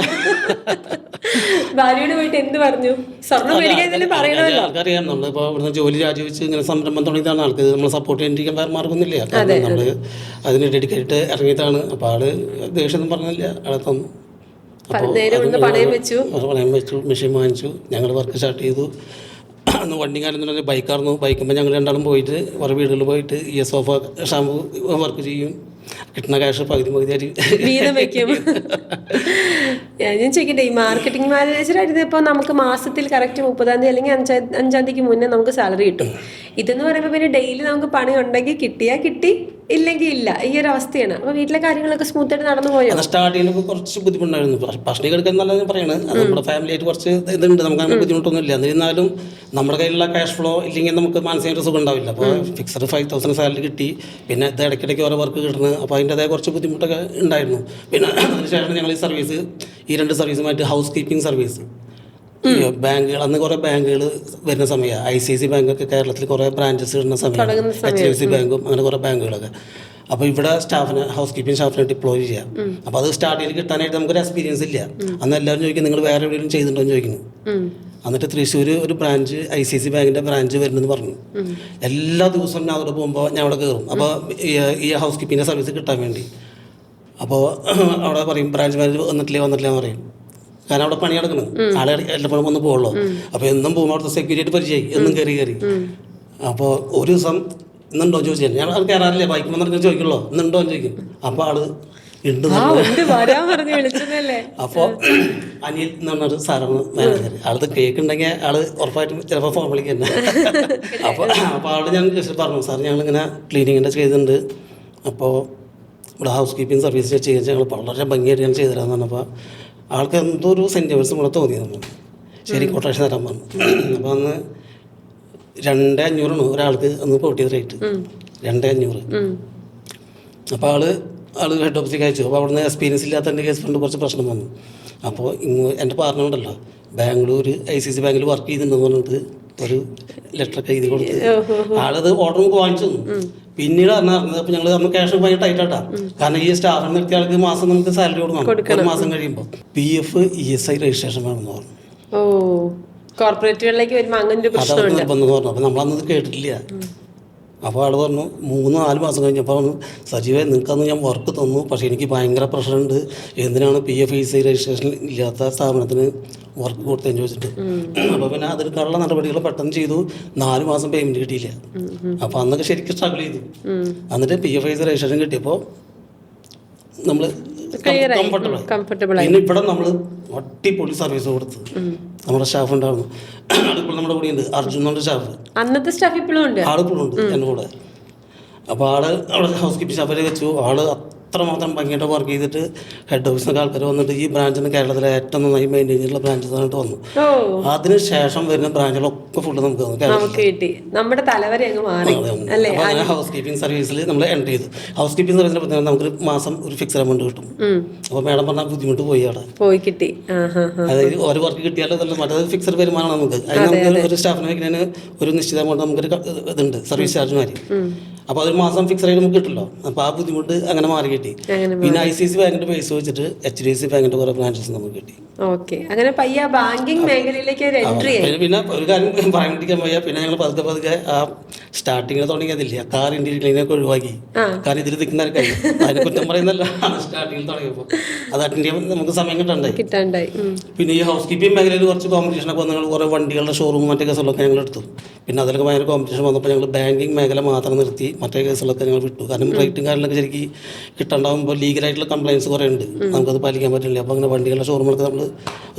ഭാര്യയോട് പോയിട്ട് എന്ത് പറഞ്ഞു? സ്വർണം മേടിക്കാൻ പറയണമല്ലോ. ആൾക്കറിയാം, നമ്മളിപ്പോൾ ഇവിടുന്ന് ജോലി രാജിവെച്ച് ഇങ്ങനെ സംരംഭം തുടങ്ങിയതാണ്. ആൾക്ക് നമ്മളെ സപ്പോർട്ട് ചെയ്യാൻ വേറെ മാർഗമൊന്നുമില്ല. നമ്മൾ അതിന് ഡെഡിക്കേറ്റ് ഇറങ്ങിയതാണ്. അപ്പോൾ ആള് ദേഷ്യം പറഞ്ഞില്ല, ആളെ തന്നു. പണയം വെച്ചു, മെഷീൻ വാങ്ങിച്ചു, ഞങ്ങൾ വർക്ക് സ്റ്റാർട്ട് ചെയ്തു. അന്ന് വണ്ടിക്കാരൻ എന്ന് പറഞ്ഞാൽ ബൈക്കായിരുന്നു. ബൈക്കുമ്പോൾ ഞങ്ങൾ രണ്ടാളും പോയിട്ട് വേറെ വീടുകളിൽ പോയിട്ട് ഈ സോഫ ഷാമ്പു വർക്ക് ചെയ്യും. കിട്ടുന്ന ക്യാഷ് പകുതി വീതം വെക്കും. ഞാൻ ചോദിക്കട്ടെ, ഈ മാർക്കറ്റിംഗ് മാനേജർ ആയിരുന്നപ്പോൾ നമുക്ക് മാസത്തിൽ കറക്റ്റ് 30-ാം തീയതി അല്ലെങ്കിൽ 5-ാം തീയതിക്ക് മുന്നേ നമുക്ക് സാലറി കിട്ടും. ഇതെന്ന് പറയുമ്പോൾ പിന്നെ ഡെയിലി നമുക്ക് പണി ഉണ്ടെങ്കിൽ കിട്ടിയാൽ കിട്ടി, ഇല്ലെങ്കിൽ ഇല്ല, ഈ ഒരു അവസ്ഥയാണ്. അപ്പോൾ വീട്ടിലെ കാര്യങ്ങളൊക്കെ സ്മൂത്തായിട്ട് നടന്നു പോയോ? സ്റ്റാർട്ടിങ്ങിൽ കുറച്ച് ബുദ്ധിമുട്ടായിരുന്നു. ഭക്ഷണം എടുക്കാൻ നല്ലതെന്ന് പറയുന്നത് അത് നമ്മുടെ ഫാമിലി ആയിട്ട് കുറച്ച് ഇതുണ്ട്, നമുക്ക് അങ്ങനെ ബുദ്ധിമുട്ടൊന്നുമില്ല. എന്നിരുന്നാലും നമ്മുടെ കയ്യിലുള്ള ക്യാഷ് ഫ്ലോ ഇല്ലെങ്കിൽ നമുക്ക് മാനസികമായിട്ട് സുഖം ഉണ്ടാവില്ല. അപ്പോൾ ഫിക്സഡ് 5,000 സാലറി കിട്ടി, പിന്നെ ഇത് ഇടയ്ക്കിടയ്ക്ക് ഓരോ വർക്ക് കിട്ടുന്നത്, അപ്പോൾ അതിൻ്റെതായ കുറച്ച് ബുദ്ധിമുട്ടൊക്കെ ഉണ്ടായിരുന്നു. പിന്നെ അതിനുശേഷം ഞങ്ങൾ ഈ 2 സർവീസുമായിട്ട് ഹൗസ് കീപ്പിംഗ് സർവീസ്, ബാങ്കുകൾ, അന്ന് കുറേ ബാങ്കുകൾ വരുന്ന സമയമാണ്. ICICI ബാങ്കൊക്കെ കേരളത്തിൽ കുറേ ബ്രാഞ്ചസ് ഇടുന്ന സമയമാണ്, HDFC ബാങ്കും അങ്ങനെ കുറേ ബാങ്കുകളൊക്കെ. അപ്പോൾ ഇവിടെ ഹൗസ് കീപ്പിംഗ് സ്റ്റാഫിനെ ഡിപ്ലോയ് ചെയ്യാം. അപ്പോൾ അത് സ്റ്റാർട്ടിങ്ങിൽ കിട്ടാനായിട്ട് നമുക്കൊരു എക്സ്പീരിയൻസ് ഇല്ല. അന്ന് എല്ലാവരും ചോദിക്കും നിങ്ങൾ വേറെ എവിടെയെങ്കിലും ചെയ്തിട്ടുണ്ടോ എന്ന് ചോദിക്കുന്നു. എന്നിട്ട് തൃശ്ശൂർ ഒരു ബ്രാഞ്ച് ICICI ബാങ്കിൻ്റെ ബ്രാഞ്ച് വരുന്നെന്ന് പറഞ്ഞു. എല്ലാ ദിവസവും ഞാൻ അവിടെ പോകുമ്പോൾ ഞാൻ അവിടെ കയറും. അപ്പോൾ ഈ ഹൗസ് കീപ്പിങ്ങിൻ്റെ സർവീസ് കിട്ടാൻ വേണ്ടി അപ്പോൾ അവിടെ പറയും ബ്രാഞ്ച് മാനേജർ വന്നിട്ടില്ല എന്ന് പറയും. കാരണം അവിടെ പണി നടക്കണം, ആളെ എല്ലപ്പോഴും വന്ന് പോകുള്ളൂ. അപ്പോൾ എന്നും പോകുമ്പോൾ അവിടുത്തെ സെക്യൂരിറ്റി പരിചയമായി, എന്നും കയറി. അപ്പോൾ ഒരു ദിവസം ഇന്നുണ്ടോ എന്ന് ചോദിച്ചാൽ ഞാൻ അത് കയറാറില്ല, ബൈക്ക് വന്നിട്ട് ചോദിക്കുള്ളൂ ഇന്നുണ്ടോ എന്ന് ചോദിക്കും. അപ്പോൾ ആള് ഉണ്ട്. അപ്പോൾ അനിൽ എന്ന് പറഞ്ഞൊരു സാറാണ് മാനേജർ. ആളത് കേൾക്കുന്നുണ്ടെങ്കിൽ ആള് ഉറപ്പായിട്ടും ചിലപ്പോൾ ഫോൺ വിളിക്കുക. അപ്പോൾ ആളോട് ഞാൻ പറഞ്ഞു, സാർ ഞങ്ങളിങ്ങനെ ക്ലീനിങ്ങിൻ്റെ ചെയ്തിട്ടുണ്ട്, അപ്പോൾ ഇവിടെ ഹൗസ് കീപ്പിംഗ് സർവീസ് ചെയ്ത് ഞങ്ങൾ വളരെ ഭംഗിയായിട്ട് ഞാൻ ചെയ്തു തരാമെന്ന് പറഞ്ഞപ്പോൾ ആൾക്ക് എന്തോ ഒരു സെൻറ്റിമെൻറ്റ്സ് കൂടെ തോന്നിയിരുന്നു. ശരി കൊട്ടേഷൻ തരാൻ പറഞ്ഞു. അപ്പോൾ അന്ന് 2,500 ഒരാൾക്ക് അന്ന് കൂട്ടിയത് റേറ്റ്, 2,500. അപ്പോൾ ആള് ഹെഡ് ഓഫീസിലേക്ക് അയച്ചു. അപ്പോൾ അവിടുന്ന് എക്സ്പീരിയൻസ് ഇല്ലാത്ത എൻ്റെ കേസ് കൊണ്ട് കുറച്ച് പ്രശ്നം വന്നു. അപ്പോൾ എൻ്റെ പാർട്ണർ ഉണ്ടല്ലോ ബാംഗ്ലൂർ ICICI ബാങ്കിൽ വർക്ക് ചെയ്തിട്ടുണ്ടെന്ന് പറഞ്ഞിട്ട് ഒരു ലെറ്ററൊക്കെ എഴുതി കൊടുത്ത് ആളത് ഓർഡർ നമുക്ക് വാങ്ങിച്ചു തന്നു. പിന്നീട് അറിഞ്ഞത് അപ്പോൾ ഞങ്ങൾ അന്ന് ക്യാഷ് ഭയങ്കര ടൈറ്റാട്ടാ. കാരണം ഈ സ്റ്റാഫിനെ നിർത്തിയ ആൾക്ക് മാസം നമുക്ക് സാലറി കൊടുക്കണം. ഒരു മാസം കഴിയുമ്പോൾ PF ESI രജിസ്ട്രേഷൻ വേണമെന്ന് പറഞ്ഞു. കോർപ്പറേറ്റുകളിലേക്ക് വരുമ്പോൾ അങ്ങനെ നിർബന്ധം പറഞ്ഞു. അപ്പോൾ നമ്മളന്നത് കേട്ടിട്ടില്ല. അപ്പോൾ ആൾ പറഞ്ഞു 3-4 മാസം കഴിഞ്ഞപ്പോൾ പറഞ്ഞു, സജീവേ നിങ്ങൾക്കന്ന് ഞാൻ വർക്ക് തന്നു, പക്ഷേ എനിക്ക് ഭയങ്കര പ്രഷറുണ്ട്, എന്തിനാണ് PF ESI രജിസ്ട്രേഷൻ ഇല്ലാത്ത സ്ഥാപനത്തിന് വർക്ക് കൊടുത്തതെന്ന് ചോദിച്ചിട്ട്. അപ്പോൾ പിന്നെ അതെടുക്കാനുള്ള നടപടികൾ പെട്ടെന്ന് ചെയ്തു. 4 മാസം പേയ്മെൻറ്റ് കിട്ടിയില്ല. അപ്പോൾ അന്നൊക്കെ ശരിക്കും സ്ട്രഗിൾ ചെയ്തു. എന്നിട്ട് PF ESI രജിസ്ട്രേഷൻ കിട്ടിയപ്പോൾ നമ്മൾ കംഫർട്ടബിൾ. പിന്നെ ഇവിടെ നമ്മൾ അടിപൊളി സർവീസ് കൊടുത്ത് നമ്മുടെ സ്റ്റാഫ് ഉണ്ടായിരുന്നു. ആളിപ്പോൾ നമ്മുടെ കൂടെ ഉണ്ട്, അർജുൻ എന്നൊരു സ്റ്റാഫ്. അന്നത്തെ സ്റ്റാഫ് ഇപ്പോഴും ഉണ്ട്, ആളിപ്പോഴും ഉണ്ട് എൻ്റെ കൂടെ. അപ്പോൾ ആള് അവിടെ ഹൗസ് കീപ്പിംഗ് സ്റ്റാഫിനെ വെച്ചു. ആള് അത്രമാത്രം ഭംഗിയായിട്ട് വർക്ക് ചെയ്തിട്ട് ഹെഡ് ഓഫീസിനൊക്കെ ആൾക്കാർ വന്നിട്ട് ഈ ബ്രാഞ്ചിന് കേരളത്തിലെ ഏറ്റവും നന്നായി മെയിൻറ്റെയിൻ ചെയ്തിട്ടുള്ള ബ്രാഞ്ചസ് ആയിട്ട് വന്നു. അതിനുശേഷം വരുന്ന ബ്രാഞ്ചുകളൊക്കെ ഫുള്ള് നമുക്ക് കിട്ടി. നമ്മുടെ തലവരെ അങ്ങ് മാറി. അങ്ങനെ ഹൗസ് കീപ്പിംഗ് സർവീസിൽ നമ്മൾ എൻ്റർ ചെയ്തു. ഹൗസ് കീപ്പിംഗ് സർവീസിനെ പറ്റി നമുക്കൊരു മാസം ഒരു ഫിക്സഡ് എമൗണ്ട് കിട്ടും. അപ്പോൾ മാഡം പറഞ്ഞാൽ ബുദ്ധിമുട്ട് പോയി അവിടെ പോയി കിട്ടി. അതായത് ഒരു വർക്ക് കിട്ടിയാലോ അതല്ല, മറ്റേത് ഫിക്സഡ് വരുമാനമാണ് നമുക്ക്. അതിന് നമുക്ക് ഒരു സ്റ്റാഫിനെ വയ്ക്കുന്നതിന് ഒരു നിശ്ചിത എമൗണ്ട് നമുക്കൊരു ഇതുണ്ട്, സർവീസ് ചാർജ് മാറി. അപ്പോൾ അതൊരു മാസം ഫിക്സഡ് ആയിട്ട് നമുക്ക് കിട്ടില്ലോ. അപ്പോൾ ആ ബുദ്ധിമുട്ട് അങ്ങനെ മാറി കിട്ടി. പിന്നെ ICICI ബാങ്കിന്റെ ബേസ് വെച്ചിട്ട് HDFC ബാങ്കിന്റെ കുറെ ബ്രാഞ്ചസ് നമുക്ക് കിട്ടി. അങ്ങനെ പയ്യ ബാങ്കിങ് മേഖലയിലേക്ക് പിന്നെ ഒരു കാര്യം പറയാണ്ടിരിക്കാൻ വയ്യ. പിന്നെ ഞങ്ങൾ പതുക്കെ ആ സ്റ്റാർട്ടിങ്ങിൽ തുടങ്ങിയതില്ല, കാർ ഇന്റീരിയറിനൊക്കെ ഒഴിവാക്കി. കാരണം ഇതിൽ നിൽക്കുന്നവർക്ക് അതിനെ കുറ്റം പറയുന്നല്ല, സ്റ്റാർട്ടിങ്ങിൽ തുടങ്ങിയപ്പോൾ അത് അറ്റൻഡ് ചെയ്യാൻ നമുക്ക് സമയം കിട്ടണ്ടായി. പിന്നെ ഈ ഹൗസ് കീപ്പിംഗ് മേഖലയിൽ കുറച്ച് കോമ്പറ്റീഷനൊക്കെ വന്നു. ഞങ്ങൾ കുറേ വണ്ടികളുടെ ഷോറൂം മറ്റേ കേസുകളൊക്കെ ഞങ്ങൾ എടുത്തു. പിന്നെ അതിലൊക്കെ ഭയങ്കര കോമ്പറ്റീഷൻ വന്നപ്പോൾ ഞങ്ങൾ ബാങ്കിങ് മേഖല മാത്രം നിർത്തി, മറ്റേ കേസുകളൊക്കെ ഞങ്ങൾ വിട്ടു. കാരണം റേറ്റും കാര്യങ്ങളൊക്കെ ശരിക്കും കിട്ടണ്ടാകുമ്പോൾ ലീഗലായിട്ടുള്ള കംപ്ലയിൻസ് കുറേ ഉണ്ട്, നമുക്കത് പാലിക്കാൻ പറ്റില്ല. അപ്പോൾ അങ്ങനെ വണ്ടികളുടെ ഷോറൂമുകളൊക്കെ നമ്മൾ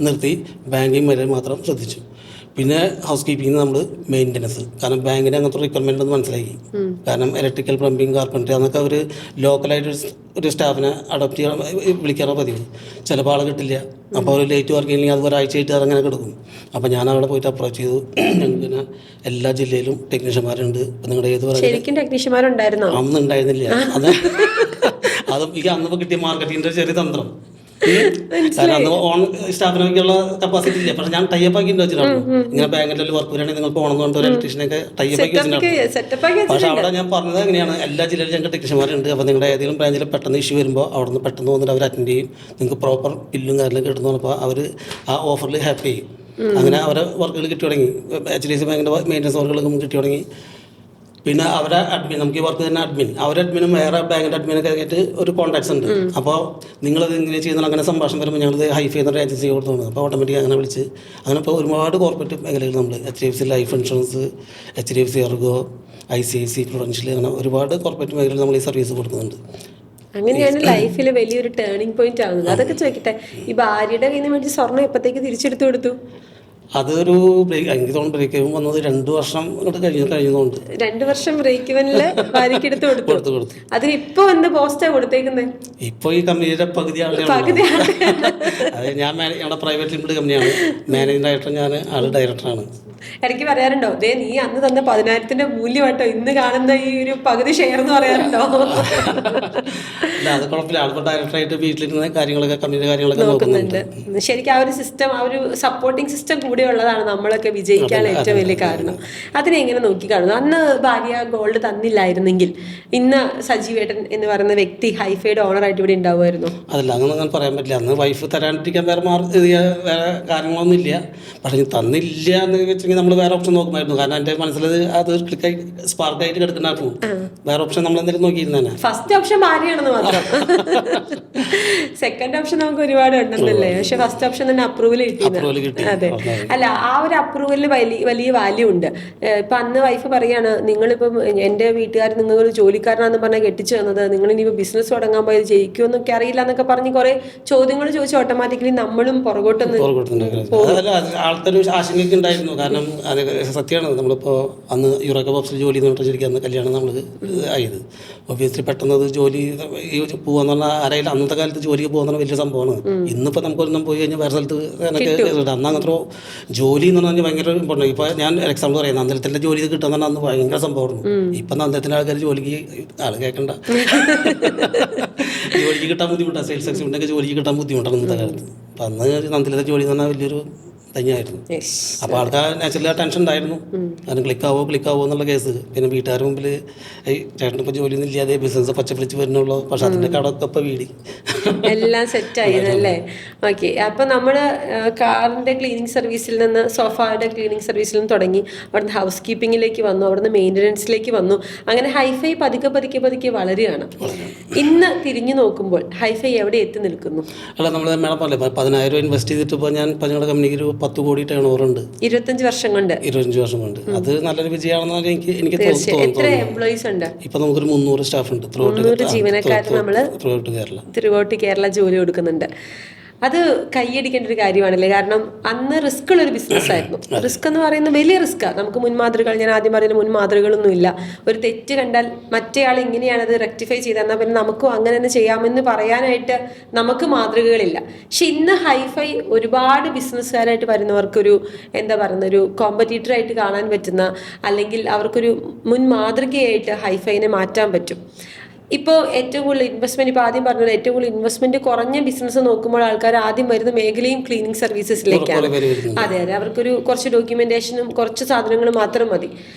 നിർത്തി ബാങ്കിങ് മേഖല മാത്രം ശ്രദ്ധിച്ചു. പിന്നെ ഹൗസ് കീപ്പിംഗ് നമ്മൾ മെയിൻ്റനൻസ്, കാരണം ബാങ്കിന് അങ്ങനത്തെ റിക്വയർമെൻ്റ് ഒന്ന് മനസ്സിലാക്കി. കാരണം ഇലക്ട്രിക്കൽ, പ്ലംബിംഗ്, കാർപ്പൻറ്ററി അതൊക്കെ അവർ ലോക്കലായിട്ട് ഒരു സ്റ്റാഫിനെ അഡോപ്റ്റ് ചെയ്യാൻ വിളിക്കാറോ പതിവ്. ചിലപ്പോൾ ആളെ കിട്ടില്ല. അപ്പോൾ അവർ ലേറ്റ് വർക്ക് ചെയ്യില്ലെങ്കിൽ അത് ഒരാഴ്ചയായിട്ട് അതങ്ങനെ കിടക്കും. അപ്പോൾ ഞാൻ അവിടെ പോയിട്ട് അപ്രോച്ച് ചെയ്തു. ഞങ്ങൾക്ക് പിന്നെ എല്ലാ ജില്ലയിലും ടെക്നീഷ്യന്മാരുണ്ട്. ഇപ്പം നിങ്ങളുടെ ഏത് ടെക്നീഷ്യന്മാരുണ്ടായിരുന്നു അന്ന് ഉണ്ടായിരുന്നില്ല. അതും ഈ അന്നിപ്പോൾ കിട്ടിയ മാർക്കറ്റിങ്ങിൻ്റെ ചെറിയ തന്ത്രം. കാരണം അന്ന് ഓൺ സ്റ്റാഫിനൊക്കെയുള്ള കപ്പാസിറ്റി ഇല്ല. പക്ഷെ ഞാൻ ടൈപ്പ് ആക്കി വെച്ചിട്ടാണ് ഇങ്ങനെ ബാങ്കിൻ്റെ വർക്ക് വരികയാണെങ്കിൽ നിങ്ങൾ പോകണമെന്ന് പറഞ്ഞിട്ട് ഒരു ഇലക്ട്രീഷ്യനൊക്കെ ടൈപ്പ് ആക്കി വെച്ചിട്ടുണ്ട്. പക്ഷെ അവിടെ ഞാൻ പറഞ്ഞത് എങ്ങനെയാണ്, എല്ലാ ജില്ലയിലും ഞങ്ങൾക്ക് ടെക്നീഷ്യന്മാരുണ്ട്. അപ്പോൾ നിങ്ങളുടെ ഏതെങ്കിലും ബ്രാഞ്ചിൽ പെട്ടെന്ന് ഇഷ്യൂ വരുമ്പോൾ അവിടെ നിന്ന് പെട്ടെന്ന് വന്നിട്ട് അവർ അറ്റൻഡ് ചെയ്യും. നിങ്ങൾക്ക് പ്രോപ്പർ ബില്ലും കാര്യങ്ങളും കിട്ടുന്നു പറഞ്ഞപ്പോൾ അവർ ആ ഓഫറിൽ ഹാപ്പി ചെയ്യും. അങ്ങനെ അവരെ വർക്കുകൾ കിട്ടി തുടങ്ങി. HDFC ബാങ്കിൻ്റെ മെയിൻ്റനൻസ് വർക്കുകൾ നമുക്ക് കിട്ടി തുടങ്ങി. പിന്നെ അവരെ അഡ്മിൻ, നമുക്ക് ഈ വർക്ക് തന്നെ അവരഡ്മിനും വേറെ ബാങ്കിൻ്റെ അഡ്മിനൊക്കെ ആയിട്ട് ഒരു കോൺടാക്ട്സ് ഉണ്ട്. അപ്പോൾ നിങ്ങളത് ഇങ്ങനെ ചെയ്യുന്ന അങ്ങനെ സംഭാഷണം വരുമ്പോൾ ഞങ്ങൾ ഹൈഫ് ചെയ്യുന്ന ഏജൻസി കൊടുത്തു. അപ്പോൾ ഓട്ടോമാറ്റിക് അങ്ങനെ വിളിച്ച് അങ്ങനെ ഇപ്പോൾ ഒരുപാട് കോർപ്പറേറ്റ് മേഖലകൾ നമ്മൾ HDFC life insurance, HDFC Ergo, ICICI Prudential, അങ്ങനെ ഒരുപാട് കോർപ്പറേറ്റ് മേഖലയിൽ നമ്മൾ ഈ സർവീസ് കൊടുക്കുന്നുണ്ട്. അങ്ങനെയാണ് ലൈഫിൽ വലിയൊരു ടേണിംഗ് പോയിന്റ് ആവുന്നത്. അതൊക്കെ ചോദിക്കട്ടെ, ഈ ഭാര്യയുടെ കയ്യിൽ നിന്ന് മേടിച്ച് സ്വർണ്ണം എപ്പോഴത്തേക്ക് തിരിച്ചെടുത്തു കൊടുത്തു? അതൊരു എനിക്ക് തോന്നുന്നു ബ്രേക്ക് വന്നത് 2 വർഷം കഴിഞ്ഞതുകൊണ്ട് 2 വർഷം ബ്രേക്ക് ഇവനില് ഭാര്യയ്ക്ക് എടുത്ത് കൊടുത്തു. അതിന് ഇപ്പൊ എന്ത് പോസ്റ്റാ കൊടുത്തേക്കുന്നത്? ഇപ്പൊ ഈ കമ്പനിയുടെ പകുതിയാണ് അത് ഞാൻ ഞങ്ങളുടെ പ്രൈവറ്റ് ലിമിറ്റഡ് കമ്പനിയാണ്. മാനേജിംഗ് ഡയറക്ടർ ഞാൻ, ആള് ഡയറക്ടറാണ്. ഇടയ്ക്ക് പറയാറുണ്ടോ, ദേ നീ അന്ന് തന്ന 10,000-ന്റെ മൂല്യമായിട്ടോ ഇന്ന് കാണുന്ന ഈ ഒരു പകുതി ഷെയർ എന്ന് പറയാറുണ്ടോ? അല്ല, അത് കുഴപ്പമില്ല. ആളിപ്പോൾ ഡയറക്ടറായിട്ട് വീട്ടിലിരുന്ന കാര്യങ്ങളൊക്കെ, കമ്പനിയുടെ കാര്യങ്ങളൊക്കെ നോക്കുന്നുണ്ട്. ശരിക്കും ആ ഒരു സിസ്റ്റം, ആ ഒരു സപ്പോർട്ടിംഗ് സിസ്റ്റം കൂടെ ഉള്ളതാണ് നമ്മളൊക്കെ വിജയിക്കാൻ ഏറ്റവും വലിയ കാരണം. അതിനെ എങ്ങനെ നോക്കി കാണുന്നു? അന്ന് ഭാര്യ ഗോൾഡ് തന്നില്ലായിരുന്നെങ്കിൽ ഇന്ന് സജീവേട്ടൻ എന്ന് പറയുന്ന വ്യക്തി ഹൈഫൈയുടെ ഓണറായിട്ട് ഇവിടെ ഉണ്ടാവുമായിരുന്നു? അതല്ല, അങ്ങനെ പറയാൻ പറ്റില്ല. അന്ന് വൈഫ് തരാണ്ടിരിക്കാൻ വേറെ വേറെ കാര്യങ്ങളൊന്നും ഇല്ല. പക്ഷേ തന്നില്ല എന്ന് വെച്ചെങ്കിൽ നമ്മൾ വേറെ ഓപ്ഷൻ നോക്കുമായിരുന്നു. കാരണം എൻ്റെ മനസ്സിൽ അത് ക്ലിക്കായി സ്പാർക്കായിട്ട് കിടക്കുന്നായിരുന്നു. വേറെ ഓപ്ഷൻ നമ്മൾ എന്തെങ്കിലും നോക്കിയിരുന്നേ. ഫസ്റ്റ് ഓപ്ഷൻ ഭാര്യയാണെന്ന് മാത്രം. സെക്കൻഡ് ഓപ്ഷൻ നമുക്ക് ഒരുപാട് ഉണ്ടെന്നല്ലേ, പക്ഷെ ഫസ്റ്റ് ഓപ്ഷൻ തന്നെ അപ്രൂവൽ കിട്ടി. അതെ, അല്ല, ആ ഒരു അപ്രൂവലിന് വലിയ വാല്യൂ ഉണ്ട്. ഇപ്പൊ അന്ന് വൈഫ് പറയാണ്, നിങ്ങളിപ്പം എൻ്റെ വീട്ടുകാർ നിങ്ങൾ ജോലിക്കാരനാന്ന് പറഞ്ഞാൽ കെട്ടിച്ചു തന്നത്, നിങ്ങൾ ഇനിയിപ്പോൾ ബിസിനസ് തുടങ്ങാൻ പോയത് ജയിക്കുമോ എന്നൊക്കെ അറിയില്ല എന്നൊക്കെ പറഞ്ഞ് കുറെ ചോദ്യങ്ങൾ ചോദിച്ച് ഓട്ടോമാറ്റിക്കലി നമ്മളും പുറകോട്ടൊന്ന് ആൾക്കൊരു ആശങ്കയൊക്കെ ഉണ്ടായിരുന്നു. കാരണം അത് സത്യമാണ്. നമ്മളിപ്പോൾ അന്ന് യൂറോക്ക ബോക്സിൽ ജോലി എന്ന് പറഞ്ഞിട്ട് ശരിക്കും അന്ന് കല്യാണം നമ്മൾ ആയത്. ഒബ്വിയസ്ലി പെട്ടെന്ന് അത് ജോലി പോകാന്ന് പറഞ്ഞാൽ ആരായാലും അന്നത്തെ കാലത്ത് ജോലിക്ക് പോകുന്ന വലിയ സംഭവമാണ്. ഇന്നിപ്പോൾ നമുക്കൊന്നും പോയി കഴിഞ്ഞാൽ വേറെ സ്ഥലത്ത് എനിക്ക് അന്ന് അങ്ങനത്തെ ജോലി എന്ന് പറഞ്ഞാൽ ഭയങ്കര ഇമ്പോർട്ടൻ്റ്. ഇപ്പോൾ ഞാൻ എക്സാമ്പിൾ പറയാം, നന്ദനത്തിൻ്റെ ജോലി കിട്ടുക അന്ന് ഭയങ്കര സംഭവമായിരുന്നു. ഇപ്പം നന്ദനത്തിൻ്റെ ആൾക്കാർ ജോലിക്ക് ആൾ കേൾക്കണ്ട, ജോലിക്ക് കിട്ടാൻ ബുദ്ധിമുട്ടാണ്. സെയിൽസ് എക്സിക്യൂട്ടീവിനൊക്കെ ജോലിക്ക് കിട്ടാൻ ബുദ്ധിമുട്ടാണ് ഇന്നത്തെ കാലത്ത്. അപ്പം അന്ന് നന്ദനത്തിൻ്റെ ജോലി എന്ന് പറഞ്ഞാൽ വലിയൊരു തന്നെയായിരുന്നു. അപ്പോൾ ആൾക്കാർ നാച്ചുറലി ആ ടെൻഷൻ ഉണ്ടായിരുന്നു. കാരണം ക്ലിക്കാവോ എന്നുള്ള കേസ്. പിന്നെ വീട്ടുകാരുടെ മുമ്പിൽ ചേട്ടനിപ്പോൾ ജോലിയൊന്നും ഇല്ലാതെ ബിസിനസ് പച്ചപ്പിടിച്ച് വരുന്നുള്ളൂ. പക്ഷെ അതിൻ്റെ കടമൊക്കെ ഇപ്പോൾ വീടി എല്ലാം സെറ്റായിരുന്നല്ലേ? ഓക്കെ. അപ്പോൾ നമ്മൾ കാറിൻ്റെ ക്ലീനിങ് സർവീസിൽ നിന്ന്, സോഫയുടെ ക്ലീനിങ് സർവീസിൽ നിന്ന് തുടങ്ങി, അവിടുന്ന് ഹൗസ് കീപ്പിങ്ങിലേക്ക് വന്നു, അവിടുന്ന് മെയിൻ്റനൻസിലേക്ക് വന്നു. അങ്ങനെ ഹൈഫൈ പതുക്കെ വളരുകയാണ്. ഇന്ന് തിരിഞ്ഞു നോക്കുമ്പോൾ ഹൈഫൈ എവിടെ എത്തി നിൽക്കുന്നു? അല്ല, നമ്മൾ മേഡം പോലെ 10,000 ഇൻവെസ്റ്റ് ചെയ്തിട്ടിപ്പോൾ ഞാൻ ഞങ്ങളുടെ കമ്പനിക്ക് ഒരു 10 കോടി ടേൺ ഓവർ ഉണ്ട്. 25 വർഷം കൊണ്ട്. അത് നല്ലൊരു വിജയമാണെന്ന് എനിക്ക് എത്ര എംപ്ലോയീസ് ഉണ്ട്? ഇപ്പൊ നമുക്കൊരു 300 സ്റ്റാഫ് ഉണ്ട്. 300 ജീവനക്കാർ നമ്മള് ത്രൂഔട്ട് കേരള ജോലി കൊടുക്കുന്നുണ്ട്. അത് കൈയടിക്കേണ്ട ഒരു കാര്യമാണല്ലേ? കാരണം അന്ന് റിസ്ക് ഉള്ള ഒരു ബിസിനസ് ആയിരുന്നു. റിസ്ക് എന്ന് പറയുന്നത് വലിയ റിസ്ക്കാണ്. നമുക്ക് മുൻമാതൃകൾ, ഞാൻ ആദ്യം പറയുന്ന മുൻമാതൃകളൊന്നും ഇല്ല. ഒരു തെറ്റ് കണ്ടാൽ മറ്റേയാൾ ഇങ്ങനെയാണ് അത് റെക്ടിഫൈ ചെയ്തെന്നാൽ പിന്നെ നമുക്കും അങ്ങനെ തന്നെ ചെയ്യാമെന്ന് പറയാനായിട്ട് നമുക്ക് മാതൃകകളില്ല. പക്ഷെ ഇന്ന് ഹൈഫൈ ഒരുപാട് ബിസിനസ്സുകാരായിട്ട് വരുന്നവർക്കൊരു എന്താ പറയുന്ന ഒരു കോമ്പറ്റീറ്ററായിട്ട് കാണാൻ പറ്റുന്ന, അല്ലെങ്കിൽ അവർക്കൊരു മുൻ മാതൃകയായിട്ട് ഹൈഫൈനെ മാറ്റാൻ പറ്റും. ഇപ്പോൾ ഏറ്റവും കൂടുതൽ ഇൻവെസ്റ്റ്മെന്റ്, ഇപ്പോൾ ആദ്യം പറഞ്ഞത് ഏറ്റവും കൂടുതൽ ഇൻവെസ്റ്റ്മെന്റ് കുറഞ്ഞ ബിസിനസ് നോക്കുമ്പോൾ ആൾക്കാർ ആദ്യം വരുന്ന മേഖലയും ക്ലീനിങ് സർവീസസിലേക്കാണ്. അതെ, അവർക്കൊരു കുറച്ച് ഡോക്യുമെന്റേഷനും കുറച്ച് സാധനങ്ങളും മാത്രം മതി.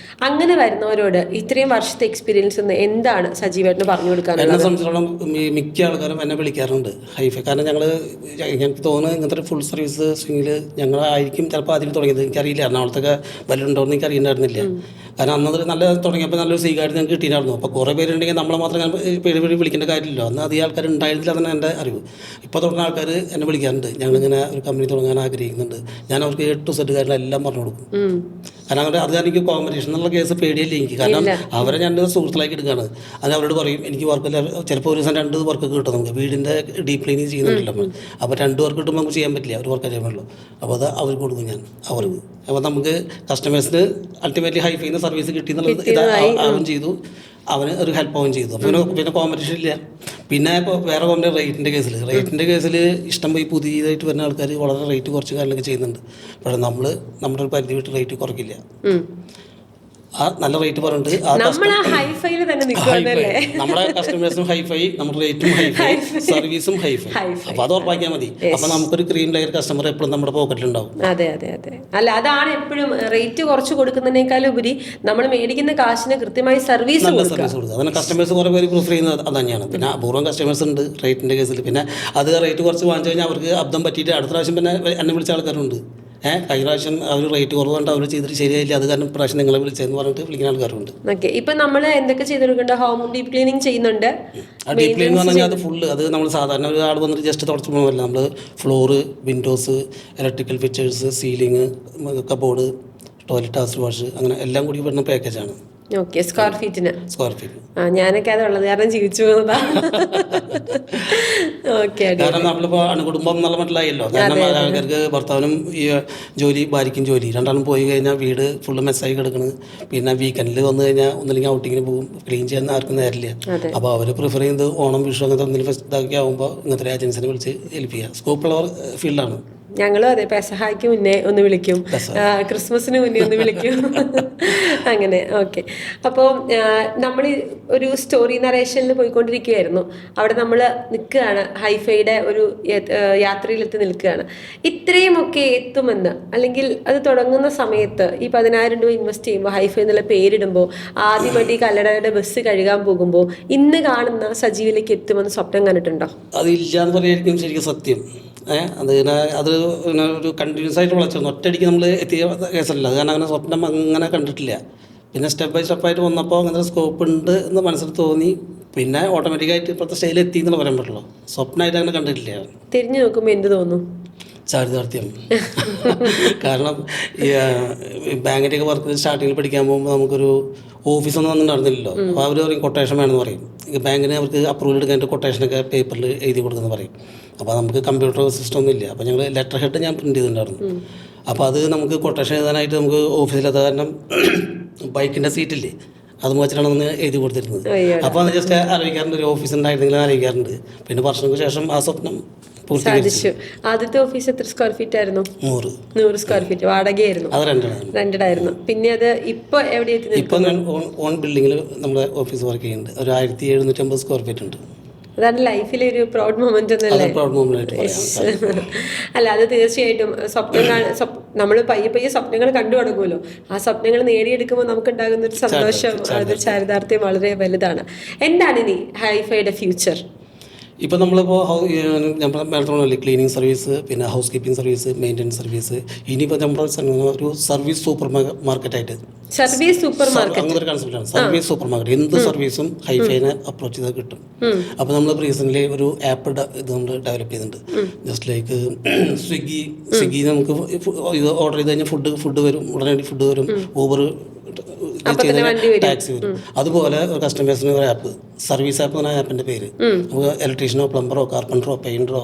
അങ്ങനെ വരുന്നവരോട് ഇത്രയും വർഷത്തെ എക്സ്പീരിയൻസ് എന്താണ് സജീവേട്ടന് പറഞ്ഞു കൊടുക്കാനുള്ളത്? എന്നെ സംബന്ധിച്ചിടത്തോളം മിക്ക ആൾക്കാരും എന്നെ വിളിക്കാറുണ്ട് ഹൈഫൈ. കാരണം ഞങ്ങൾക്ക് തോന്നുന്നു ഇങ്ങനത്തെ ഫുൾ സർവീസ് സ്വിങ്ങിൽ ഞങ്ങളായിരിക്കും ചിലപ്പോൾ ആദ്യം തുടങ്ങിയത്. എനിക്കറിയില്ല, എറണാകുളത്തൊക്കെ വല്ലതുണ്ടോയെന്ന് എനിക്ക് അറിയുന്നുണ്ടായിരുന്നില്ല. കാരണം അന്നത് നല്ല തുടങ്ങിയപ്പോൾ നല്ലൊരു സ്വീകാര്യത ഞങ്ങൾക്ക് കിട്ടിയിട്ടുണ്ടായിരുന്നു. അപ്പോൾ കുറേ പേരുണ്ടെങ്കിൽ നമ്മളെ മാത്രം വിളിക്കേണ്ട കാര്യമില്ലല്ലോ. അന്ന് അധികം ആൾക്കാർ ഉണ്ടായിരുന്നില്ല, അതാണ് എൻ്റെ അറിവ്. ഇപ്പോൾ തുടങ്ങുന്ന ആൾക്കാർ എന്നെ വിളിക്കാറുണ്ട്, ഞങ്ങളിങ്ങനെ ഒരു കമ്പനി തുടങ്ങാൻ ആഗ്രഹിക്കുന്നുണ്ട്. ഞാൻ അവർക്ക് A to Z കാര്യങ്ങളെല്ലാം പറഞ്ഞു കൊടുക്കും. കാരണം അത് കാരണം എനിക്ക് കോമ്പറ്റീഷൻ എന്നുള്ള കേസ് പേടിയല്ല എനിക്ക്. കാരണം അവരെ ഞാൻ സുഹൃത്തുക്കളാക്കി എടുക്കുകയാണ്. അത് അവരോട് പറയും, എനിക്ക് വർക്കില്ല, ചിലപ്പോൾ ഒരു ദിവസം 2 വർക്ക് കിട്ടും. നമുക്ക് വീടിൻ്റെ ഡീപ്പ് ക്ലീനിങ് ചെയ്യുന്നുണ്ടല്ലോ നമ്മൾ. അപ്പോൾ 2 വർക്ക് കിട്ടുമ്പോൾ നമുക്ക് ചെയ്യാൻ പറ്റില്ല, ഒരു വർക്ക് ചെയ്യാൻ പറ്റുള്ളൂ. അപ്പോൾ അത് അവർക്ക് കൊടുക്കും ഞാൻ അവർക്ക്. അപ്പോൾ നമുക്ക് കസ്റ്റമേഴ്സിന് അൾട്ടിമേറ്റ്ലി ഹൈഫൈന്ന് സർവീസ് കിട്ടി എന്നുള്ളത് അവൻ ചെയ്തു, അവന് ഒരു ഹെൽപ്പ് ആവുകയും ചെയ്തു. പിന്നെ കോമ്പറ്റീഷൻ ഇല്ല. പിന്നെ ഇപ്പോൾ വേറെ റേറ്റിൻ്റെ കേസിൽ ഇഷ്ടം പോയി പുതിയതായിട്ട് വരുന്ന ആൾക്കാർ വളരെ റേറ്റ് കുറച്ച് കാര്യങ്ങളൊക്കെ ചെയ്യുന്നുണ്ട്. പക്ഷേ നമ്മുടെ ഒരു പരിധി വിട്ട് റേറ്റ് കുറയ്ക്കില്ല. ആ നല്ല റേറ്റ് പറഞ്ഞിട്ട് നമ്മുടെ കസ്റ്റമേഴ്സും ഹൈഫൈ, നമ്മുടെ റേറ്റും ഹൈഫൈ, സർവീസും ഹൈഫൈ. അപ്പൊ അത് ഉറപ്പാക്കിയാൽ മതി. അപ്പൊ നമുക്കൊരു ക്രീം ലെയർ കസ്റ്റമർ എപ്പോഴും നമ്മുടെ പോക്കറ്റിലുണ്ടാവും. അതെ അതെ അതെ, അല്ല അതാണ് എപ്പോഴും റേറ്റ് കുറച്ച് കൊടുക്കുന്നതിനേക്കാളും ഉപരി നമ്മൾ മേടിക്കുന്ന കാശിന് കൃത്യമായി സർവീസ് കൊടുക്കുക. അതിന് കസ്റ്റമേഴ്സ് കുറെ പേര് പ്രിഫർ ചെയ്യുന്നത് അത് തന്നെയാണ്. പിന്നെ അപൂർവം കസ്റ്റമേഴ്സ് ഉണ്ട് റേറ്റിന്റെ കേസിൽ. പിന്നെ അത് റേറ്റ് കുറച്ച് വാങ്ങിച്ചു കഴിഞ്ഞാൽ അവർക്ക് അബ്ദം പറ്റിയിട്ട് അടുത്ത പ്രാവശ്യം പിന്നെ എന്നെ വിളിച്ച ആൾക്കാരുണ്ട്. കഴിഞ്ഞ പ്രാവശ്യം അവർ റേറ്റ് കുറവുണ്ട്, അവർ ചെയ്തിട്ട് ശരിയായില്ല, അത് കാരണം പ്രാവശ്യം നിങ്ങളെ വിളിച്ചതെന്ന് പറഞ്ഞിട്ട് വിളിക്കുന്ന ആൾക്കാരുണ്ട്. ഓക്കെ, ഇപ്പൊ നമ്മൾ എന്തൊക്കെ ചെയ്ത് കൊടുക്കേണ്ട? ഹോം ഡീപ് ക്ലീനിങ് ചെയ്യുന്നുണ്ട്. ഡീപ് ക്ലീൻ എന്ന് പറഞ്ഞാൽ അത് ഫുള്ള്, അത് നമ്മൾ സാധാരണ ഒരാൾ വന്നിട്ട് ജസ്റ്റ് തുടച്ചു പോകാനല്ല. നമ്മൾ floor, windows, electrical fixtures, ceiling, cupboard, toilet, ഹാസ് വാഷ്, അങ്ങനെ എല്ലാം കൂടി വരുന്ന പാക്കേജാണ്. ഓക്കെ, സ്ക്വയർ ഫീറ്റിന്. Square feet. ഞാനൊക്കെ അത് ഉള്ളത് കാരണം ജീവിച്ചു പോകുന്നതാ. ഓക്കെ, കാരണം നമ്മളിപ്പോൾ അണുകുടുംബം എന്നുള്ള മനസ്സിലായല്ലോ. കാരണം ആൾക്കാർക്ക് ഭർത്താവിനും ഈ ജോലി, ഭാര്യയ്ക്കും ജോലി, രണ്ടാളും പോയി കഴിഞ്ഞാൽ വീട് ഫുള്ള് മെസ്സായി കിടക്കുന്നത്. പിന്നെ വീക്കെൻഡിൽ വന്നു കഴിഞ്ഞാൽ ഒന്നില്ലെങ്കിൽ ഔട്ടിങ്ങിന് പോകും, ക്ലീൻ ചെയ്യാൻ ആർക്കും നേരില്ല. അപ്പോൾ അവർ പ്രിഫർ ചെയ്യുന്നത് ഓണം, വിഷു അങ്ങനത്തെ എന്തെങ്കിലും ഫെസ്റ്റിവലൊക്കെ ആകുമ്പോൾ ഇങ്ങനത്തെ ഏജൻസിനെ വിളിച്ച് ഹെൽപ്പ് ചെയ്യുക. സ്കോപ്പുള്ളവർ ഫീൽഡാണ്. ഞങ്ങളും അതെ, പെസഹായ്ക്ക് മുന്നേ ഒന്ന് വിളിക്കും, ക്രിസ്മസിന് മുന്നേ ഒന്ന് വിളിക്കും, അങ്ങനെ. ഓക്കെ, അപ്പോൾ നമ്മൾ ഒരു സ്റ്റോറി നറേഷനിൽ പോയിക്കൊണ്ടിരിക്കുകയായിരുന്നു. അവിടെ നമ്മൾ നിൽക്കുകയാണ്, ഹൈഫൈയുടെ ഒരു യാത്രയിലെത്തി നിൽക്കുകയാണ്. ഇത്രയുമൊക്കെ എത്തുമെന്ന്, അല്ലെങ്കിൽ അത് തുടങ്ങുന്ന സമയത്ത് ഈ 10,000 രൂപ ഇൻവെസ്റ്റ് ചെയ്യുമ്പോൾ, ഹൈഫൈ എന്നുള്ള പേരിടുമ്പോൾ, ആദ്യമായിട്ട് ഈ കല്ലടയുടെ ബസ് കഴുകാൻ പോകുമ്പോൾ ഇന്ന് കാണുന്ന സജീവിലേക്ക് എത്തുമെന്ന് സ്വപ്നം കണ്ടിട്ടുണ്ടോ? അതില്ല എന്ന് പറയായിരിക്കും ശരിക്കും സത്യം. അത് ഒരു കണ്ടിന്യൂസ് ആയിട്ട് വളർച്ചയാണ്. ഒറ്റയടിക്ക് നമ്മൾ എത്തിയ കേസല്ല. അത് കാരണം അങ്ങനെ സ്വപ്നം അങ്ങനെ കണ്ടിട്ടില്ല. പിന്നെ സ്റ്റെപ്പ് ബൈ സ്റ്റെപ്പായിട്ട് വന്നപ്പോൾ അങ്ങനെ സ്കോപ്പ് ഉണ്ട് എന്ന് മനസ്സിൽ തോന്നി. പിന്നെ ഓട്ടോമാറ്റിക്കായിട്ട് ഇപ്പോഴത്തെ സ്റ്റൈലിൽ എത്തി എന്ന് പറയാൻ പറ്റുള്ളൂ. സ്വപ്നമായിട്ട് അങ്ങനെ കണ്ടിട്ടില്ല. തിരിഞ്ഞു നോക്കുമ്പോൾ എന്ത് തോന്നുന്നു? ചാരിതാർത്ഥ്യം. കാരണം ഈ ബാങ്കിൻ്റെയൊക്കെ വർക്ക് സ്റ്റാർട്ടിങ്ങിൽ പഠിക്കാൻ പോകുമ്പോൾ നമുക്കൊരു ഓഫീസൊന്നും ഒന്നും നടന്നില്ലല്ലോ. അപ്പോൾ അവർ പറയും കൊട്ടേഷൻ വേണമെന്ന് പറയും. ബാങ്കിന് അവർക്ക് അപ്രൂവൽ എടുക്കാനായിട്ട് കൊട്ടേഷനൊക്കെ പേപ്പറിൽ എഴുതി കൊടുക്കുന്നു പറയും. അപ്പോൾ നമുക്ക് കമ്പ്യൂട്ടർ സിസ്റ്റം ഒന്നും ഇല്ല. അപ്പോൾ ഞങ്ങൾ ലെറ്റർ ഹെഡ് ഞാൻ പ്രിൻറ്റ് ചെയ്തിട്ടുണ്ടായിരുന്നു. അപ്പോൾ അത് നമുക്ക് കൊട്ടേഷൻ എഴുതാനായിട്ട് നമുക്ക് ഓഫീസിലത് കാരണം ബൈക്കിൻ്റെ സീറ്റില്ലേ, അത് വെച്ചിട്ടാണ് ഒന്ന് എഴുതി കൊടുത്തിരുന്നത്. അപ്പോൾ അത് ജസ്റ്റ് ആലോചിക്കാറുണ്ട്, ഒരു ഓഫീസ് ഉണ്ടായിരുന്നെങ്കിലും ആലോചിക്കാറുണ്ട്. പിന്നെ വർഷങ്ങൾക്ക് ശേഷം ആ സ്വപ്നം സാധിച്ചു. ആദ്യത്തെ ഓഫീസ് എത്ര സ്ക്വയർ ഫീറ്റ് ആയിരുന്നു? 100 സ്ക്വയർ ഫീറ്റ്. വാടകയായിരുന്നു? അത് റെന്റഡ് ആയിരുന്നു. പിന്നെ അത് ഇപ്പൊ എവിടെയെത്തി? ഇപ്പൊ ഓൺ ബിൽഡിങ്ങിൽ നമ്മുടെ ഓഫീസ് വർക്ക് ചെയ്യുന്നുണ്ട്. ഒരു 1750 സ്ക്വയർ ഫീറ്റ് ഉണ്ട്. അതാണ് ലൈഫിലെ ഒരു പ്രൗഡ് മൊമെന്റ് എന്നല്ലേ? അല്ല, അത് തീർച്ചയായിട്ടും നമ്മൾ പയ്യെ സ്വപ്നങ്ങൾ കണ്ടു തുടങ്ങുമല്ലോ. ആ സ്വപ്നങ്ങൾ നേടിയെടുക്കുമ്പോൾ നമുക്ക് ഉണ്ടാകുന്ന ഒരു സന്തോഷം, അത് ചാരിതാർത്ഥ്യം വളരെ വലുതാണ്. എന്താണ് ഇനി ഹൈഫൈയുടെ ഫ്യൂച്ചർ? ഇപ്പോൾ നമ്മളിപ്പോൾ നമ്മൾ ക്ലീനിങ് സർവീസ്, പിന്നെ housekeeping service, maintenance service, ഇനിയിപ്പോൾ നമ്മൾ ഒരു സർവീസ് സൂപ്പർ മാർക്കറ്റായിട്ട്, സർവീസ് സൂപ്പർ മാർക്കറ്റ് അങ്ങനെ ഒരു കൺസെപ്റ്റാണ്. സർവീസ് സൂപ്പർ മാർക്കറ്റ്, എന്ത് സർവീസും ഹൈഫൈനെ അപ്രോച്ച് ചെയ്താൽ കിട്ടും. അപ്പോൾ നമ്മൾ റീസെൻ്റ്ലി ഒരു ആപ്പ് ഇത് നമ്മൾ ഡെവലപ്പ് ചെയ്തിട്ടുണ്ട്. ജസ്റ്റ് ലൈക്ക് സ്വിഗ്ഗി നമുക്ക് ഇത് ഓർഡർ ചെയ്ത് കഴിഞ്ഞാൽ ഫുഡ് വരും, ഉടനടി ഫുഡ് വരും, ഊബർ ടാക്സി വരും. അതുപോലെ ഒരു കസ്റ്റമേഴ്സിന് ഒരു ആപ്പ്, സർവീസ് ആപ്പ് എന്ന ആപ്പിൻ്റെ പേര്. നമുക്ക് ഇലക്ട്രീഷ്യനോ പ്ലംബറോ കാർപ്പൻറ്ററോ പെയിൻറ്ററോ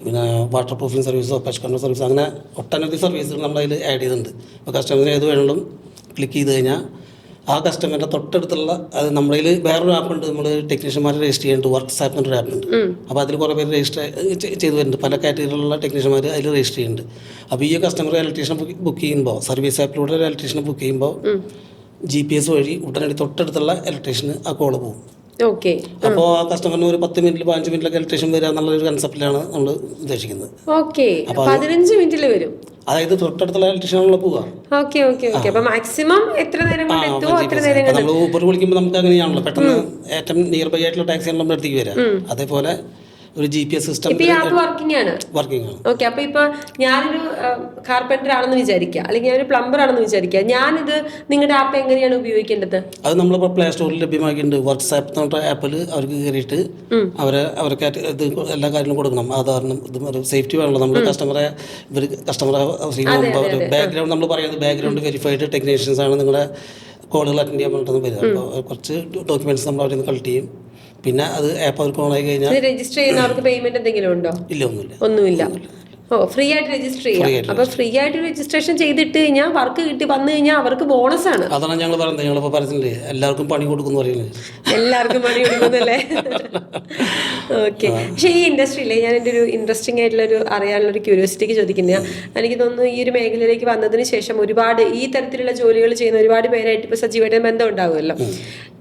പിന്നെ വാട്ടർ പ്രൂഫിംഗ് സർവീസോ പശ് കൺട്രോൾ സർവീസോ അങ്ങനെ ഒട്ടനവധി സർവീസുകൾ നമ്മളതിൽ ആഡ് ചെയ്തിട്ടുണ്ട്. അപ്പോൾ കസ്റ്റമറിന് ഏത് വേണമെങ്കിലും ക്ലിക്ക് ചെയ്ത് കഴിഞ്ഞാൽ ആ കസ്റ്റമറിൻ്റെ തൊട്ടടുത്തുള്ള അത് നമ്മളതിൽ വേറൊരു ആപ്പുണ്ട്, നമ്മൾ ടെക്നീഷ്യന്മാരെ രജിസ്റ്റർ ചെയ്യുന്നുണ്ട്, വർക്ക്സ് ആപ്പ് എന്നൊരു ആപ്പുണ്ട്. അപ്പോൾ അതിൽ കുറേ പേര് രജിസ്റ്റർ ചെയ്ത് വരുന്നുണ്ട്, പല കാറ്റഗറിയിലുള്ള ടെക്നീഷ്യന്മാർ അതിൽ രജിസ്റ്റർ ചെയ്യുന്നുണ്ട്. അപ്പോൾ ഈ കസ്റ്റമർ ഇലക്ട്രീഷ്യനെ ബുക്ക് ചെയ്യുമ്പോൾ, സർവീസ് ആപ്പിലൂടെ ഒരു ഇലക്ട്രീഷ്യനെ ബുക്ക് ചെയ്യുമ്പോൾ GPS വഴി ഉടനടി തൊട്ടടുത്തുള്ള ഇലക്ട്രീഷ്യന് ആ കോള് പോകും. ഓക്കെ. അപ്പോൾ ആ കസ്റ്റമറിന് ഒരു 10 മിനിറ്റിൽ 15 മിനിറ്റിലൊക്കെ ഇലക്ട്രീഷ്യൻ വരിക എന്നുള്ളൊരു കൺസെപ്റ്റിലാണ് നമ്മൾ ഉദ്ദേശിക്കുന്നത്. ഓക്കെ, 15 മിനിറ്റിൽ വരും. അതായത് തൊട്ടടുത്തുള്ള ഇലക്ട്രീഷ്യനുള്ള പോവുക. Okay okay okay. അപ്പോൾ മാക്സിമം എത്ര നേരം കൊണ്ട് എത്തുമോ അത്ര നേരം കൊണ്ട്. നമ്മൾ ഊബർ വിളിക്കുമ്പോൾ നമുക്ക് അങ്ങനെയാണല്ലോ, പെട്ടെന്ന് ഏറ്റവും നിയർ ബൈ ആയിട്ടുള്ള ടാക്സിയാണ് നമ്മുടെ അടുത്തേക്ക് വരിക. അതേപോലെ ഒരു GPS സിസ്റ്റം വർക്കിംഗ് ആണ്. ഓക്കെ. അപ്പൊ ഇപ്പൊ ഞാനൊരു കാർപ്പൻറ്റർ ആണെന്ന് വിചാരിക്കുക, അല്ലെങ്കിൽ ഞാനൊരു പ്ലംബർ ആണെന്ന് വിചാരിക്കുക, ഞാനിത് നിങ്ങളുടെ ആപ്പ് എങ്ങനെയാണ് ഉപയോഗിക്കേണ്ടത്? അത് നമ്മളിപ്പോൾ പ്ലേ സ്റ്റോറിൽ ലഭ്യമാക്കിയിട്ടുണ്ട്. വർക്ക്സ് ആപ്പ് എന്ന് പറഞ്ഞ ആപ്പിൽ അവർക്ക് കയറിയിട്ട് അവർക്ക് ഇത് എല്ലാ കാര്യങ്ങളും കൊടുക്കണം. ആധാറിനും ഇതും ഒരു സേഫ്റ്റി വേണമല്ലോ. നമ്മൾ കസ്റ്റമറെ ബാക്ക്ഗ്രൗണ്ട് നമ്മൾ പറയുന്നത് ബാക്ക്ഗ്രൗണ്ട് വെരിഫൈഡ് ടെക്നീഷ്യൻസ് ആണ് നിങ്ങളുടെ കോളുകൾ അറ്റൻഡ് ചെയ്യാൻ വേണ്ടിയിട്ടൊന്നും വരിക. അപ്പോൾ കുറച്ച് ഡോക്യുമെന്റ്സ് നമ്മൾ അവരിൽ നിന്ന് കളക്ട് ചെയ്യും. പിന്നെ അത് ആപ്പ് അവർക്ക് ഓൺ ആയി കഴിഞ്ഞാൽ രജിസ്റ്റർ ചെയ്യുന്നവർക്ക് പേയ്മെന്റ് എന്തെങ്കിലും ഉണ്ടോ? ഇല്ല, ഒന്നുമില്ല. ഫ്രീ ആയിട്ട് രജിസ്റ്റർ ചെയ്യാം. അപ്പൊ ഫ്രീ ആയിട്ട് രജിസ്ട്രേഷൻ ചെയ്തിട്ട് കഴിഞ്ഞാൽ വർക്ക് കിട്ടി വന്നു കഴിഞ്ഞാൽ അവർക്ക് ബോണസ് ആണ്. അതാണ് ഞങ്ങൾ പറയുന്നത്. ഞങ്ങളിപ്പോൾ പറഞ്ഞില്ലേ എല്ലാവർക്കും പണി കൊടുക്കുന്നു പറയുന്നത്. എല്ലാവർക്കും പണി കൊടുക്കുന്നല്ലേ? ഓക്കെ. പക്ഷേ ഈ ഇൻഡസ്ട്രിയിലെ ഞാൻ എൻ്റെ ഒരു ഇൻട്രസ്റ്റിംഗ് ആയിട്ടുള്ളൊരു അറിയാനുള്ളൊരു ക്യൂരിയോസിറ്റിക്ക് ചോദിക്കുന്ന, എനിക്ക് തോന്നുന്നു ഈ ഒരു മേഖലയിലേക്ക് വന്നതിന് ശേഷം ഒരുപാട് ഈ തരത്തിലുള്ള ജോലികൾ ചെയ്യുന്ന ഒരുപാട് പേരായിട്ട് ഇപ്പോൾ സജീവമായിട്ട് ബന്ധം ഉണ്ടാകുമല്ലോ.